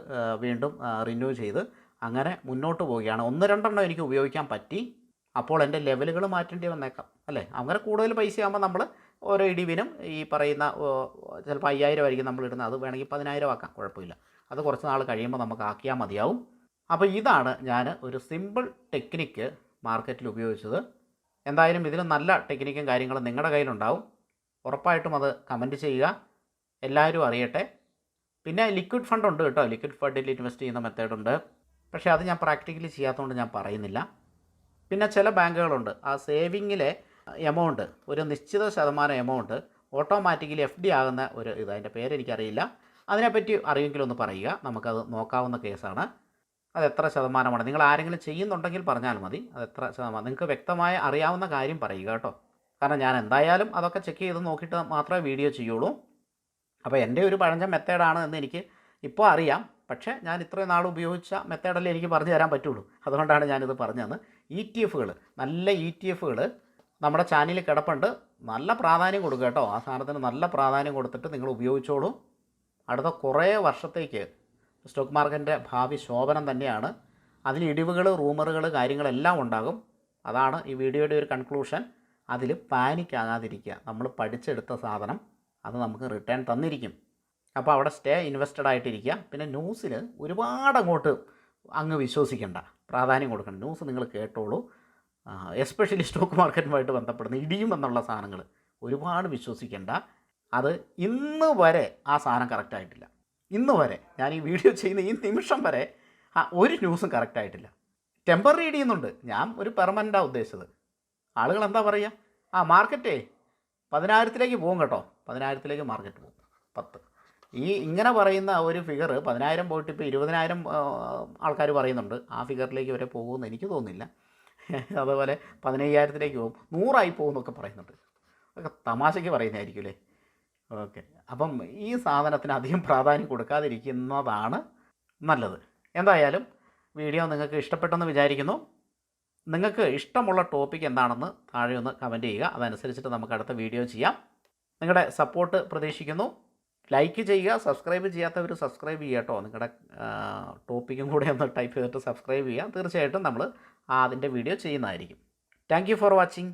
വീണ്ടും റിന്യൂ ചെയ്ത് അങ്ങനെ മുന്നോട്ട് പോവുകയാണ്. 1-2 എനിക്ക് ഉപയോഗിക്കാൻ പറ്റി. അപ്പോൾ എൻ്റെ ലെവലുകൾ മാറ്റേണ്ടി വന്നേക്കാം അല്ലേ? അങ്ങനെ കൂടുതൽ പൈസ ആകുമ്പോൾ നമ്മൾ ഓരോ ഇടിവിനും ഈ പറയുന്ന ചിലപ്പോൾ 5,000 ആയിരിക്കും നമ്മൾ ഇടുന്നത്. അത് വേണമെങ്കിൽ 10,000 ആക്കാം, കുഴപ്പമില്ല. അത് കുറച്ച് നാൾ കഴിയുമ്പോൾ നമുക്ക് ആക്കിയാൽ മതിയാവും. അപ്പോൾ ഇതാണ് ഞാൻ ഒരു സിമ്പിൾ ടെക്നിക്ക് മാർക്കറ്റിൽ ഉപയോഗിച്ചത്. എന്തായാലും ഇതിൽ നല്ല ടെക്നിക്കും കാര്യങ്ങളും നിങ്ങളുടെ കയ്യിലുണ്ടാവും. ഉറപ്പായിട്ടും അത് കമൻറ്റ് ചെയ്യുക, എല്ലാവരും അറിയട്ടെ. പിന്നെ ലിക്വിഡ് ഫണ്ട് ഉണ്ട് കേട്ടോ. ലിക്വിഡ് ഫണ്ടിൽ ഇൻവെസ്റ്റ് ചെയ്യുന്ന മെത്തേഡുണ്ട്. പക്ഷേ അത് ഞാൻ പ്രാക്ടിക്കലി ചെയ്യാത്തതുകൊണ്ട് ഞാൻ പറയുന്നില്ല. പിന്നെ ചില ബാങ്കുകളുണ്ട്, ആ സേവിങ്ങിലെ എമൗണ്ട് ഒരു നിശ്ചിത ശതമാനം എമൗണ്ട് ഓട്ടോമാറ്റിക്കലി FD ആകുന്ന ഒരു ഇത്, അതിൻ്റെ പേരെനിക്കറിയില്ല. അതിനെപ്പറ്റി അറിയുമെങ്കിലും ഒന്ന് പറയുക. നമുക്കത് നോക്കാവുന്ന കേസാണ്. അത് എത്ര ശതമാനമാണ്, നിങ്ങൾ ആരെങ്കിലും ചെയ്യുന്നുണ്ടെങ്കിൽ പറഞ്ഞാൽ മതി. അത് എത്ര ശതമാനം നിങ്ങൾക്ക് വ്യക്തമായ അറിയാവുന്ന കാര്യം പറയുക കേട്ടോ. കാരണം ഞാൻ എന്തായാലും അതൊക്കെ ചെക്ക് ചെയ്ത് നോക്കിയിട്ട് മാത്രമേ വീഡിയോ ചെയ്യുള്ളൂ. അപ്പോൾ എൻ്റെ ഒരു പഴഞ്ചൻ മെത്തേഡാണ് എന്ന് എനിക്ക് ഇപ്പോൾ അറിയാം. പക്ഷേ ഞാൻ ഇത്രയും നാൾ ഉപയോഗിച്ച മെത്തേഡല്ലേ എനിക്ക് പറഞ്ഞു തരാൻ പറ്റുള്ളൂ. അതുകൊണ്ടാണ് ഞാനിത് പറഞ്ഞത്. ETF-കൾ, നല്ല ETF-കൾ നമ്മുടെ ചാനലിൽ കിടപ്പുണ്ട്. നല്ല പ്രാധാന്യം കൊടുക്കുക കേട്ടോ. ആ സാധനത്തിന് നല്ല പ്രാധാന്യം കൊടുത്തിട്ട് നിങ്ങൾ ഉപയോഗിച്ചോളൂ. അടുത്ത കുറേ വർഷത്തേക്ക് സ്റ്റോക്ക് മാർക്കറ്റിൻ്റെ ഭാവി ശോഭനം തന്നെയാണ്. അതിൽ ഇടിവുകൾ, റൂമറുകൾ, കാര്യങ്ങളെല്ലാം ഉണ്ടാകും. അതാണ് ഈ വീഡിയോയുടെ ഒരു കൺക്ലൂഷൻ. അതിൽ പാനിക് ആകാതിരിക്കുക. നമ്മൾ പഠിച്ചെടുത്ത സാധനം അത് നമുക്ക് റിട്ടേൺ തന്നിരിക്കും. അപ്പോൾ അവിടെ സ്റ്റേ ഇൻവെസ്റ്റഡ് ആയിട്ടിരിക്കുക. പിന്നെ ന്യൂസിൽ ഒരുപാട് അങ്ങ് വിശ്വസിക്കേണ്ട, പ്രാധാന്യം കൊടുക്കണം. ന്യൂസ് നിങ്ങൾ കേട്ടോളൂ. എസ്പെഷ്യലി സ്റ്റോക്ക് മാർക്കറ്റുമായിട്ട് ബന്ധപ്പെടുന്ന ഇടിയുമെന്നുള്ള സാധനങ്ങൾ ഒരുപാട് വിശ്വസിക്കേണ്ട. അത് ഇന്ന് വരെ ആ സാധനം കറക്റ്റായിട്ടില്ല. ഇന്ന് വരെ ഞാൻ ഈ വീഡിയോ ചെയ്യുന്ന ഈ നിമിഷം വരെ ഒരു ന്യൂസും കറക്റ്റായിട്ടില്ല. ടെമ്പററി ഇടിയുന്നുണ്ട്. ഞാൻ ഒരു പെർമനൻ്റാണ് ഉദ്ദേശിച്ചത്. ആളുകൾ എന്താ പറയുക, മാർക്കറ്റേ 10,000-ലേക്ക് പോകും കേട്ടോ. 10,000-ലേക്ക് മാർക്കറ്റ് പോകും. 10 ഈ ഇങ്ങനെ പറയുന്ന ഒരു ഫിഗർ 10,000 പോയിട്ട് ഇപ്പോൾ 20,000 ആൾക്കാർ പറയുന്നുണ്ട്. ആ ഫിഗറിലേക്ക് വരെ പോകുമെന്ന് എനിക്ക് തോന്നുന്നില്ല. അതുപോലെ 15,000-ലേക്ക് പോകും, 100 പോകുമെന്നൊക്കെ പറയുന്നുണ്ട്. അതൊക്കെ തമാശയ്ക്ക് പറയുന്നതായിരിക്കും അല്ലേ? ഓക്കെ. അപ്പം ഈ സാധനത്തിന് അധികം പ്രാധാന്യം കൊടുക്കാതിരിക്കുന്നതാണ് നല്ലത്. എന്തായാലും വീഡിയോ നിങ്ങൾക്ക് ഇഷ്ടപ്പെട്ടെന്ന് വിചാരിക്കുന്നു. നിങ്ങൾക്ക് ഇഷ്ടമുള്ള ടോപ്പിക് എന്താണെന്ന് താഴെ ഒന്ന് കമൻറ്റ് ചെയ്യുക. അതനുസരിച്ചിട്ട് നമുക്ക് അടുത്ത വീഡിയോ ചെയ്യാം. നിങ്ങളുടെ സപ്പോർട്ട് പ്രതീക്ഷിക്കുന്നു. ലൈക്ക് ചെയ്യുക. സബ്സ്ക്രൈബ് ചെയ്യാത്തവർ സബ്സ്ക്രൈബ് ചെയ്യുക കേട്ടോ. നിങ്ങളുടെ ടോപ്പിക്കും കൂടെ ഒന്ന് ടൈപ്പ് ചെയ്തിട്ട് സബ്സ്ക്രൈബ് ചെയ്യുക. തീർച്ചയായിട്ടും നമ്മൾ അതിൻ്റെ വീഡിയോ ചെയ്യുന്നതായിരിക്കും. Thank you for watching.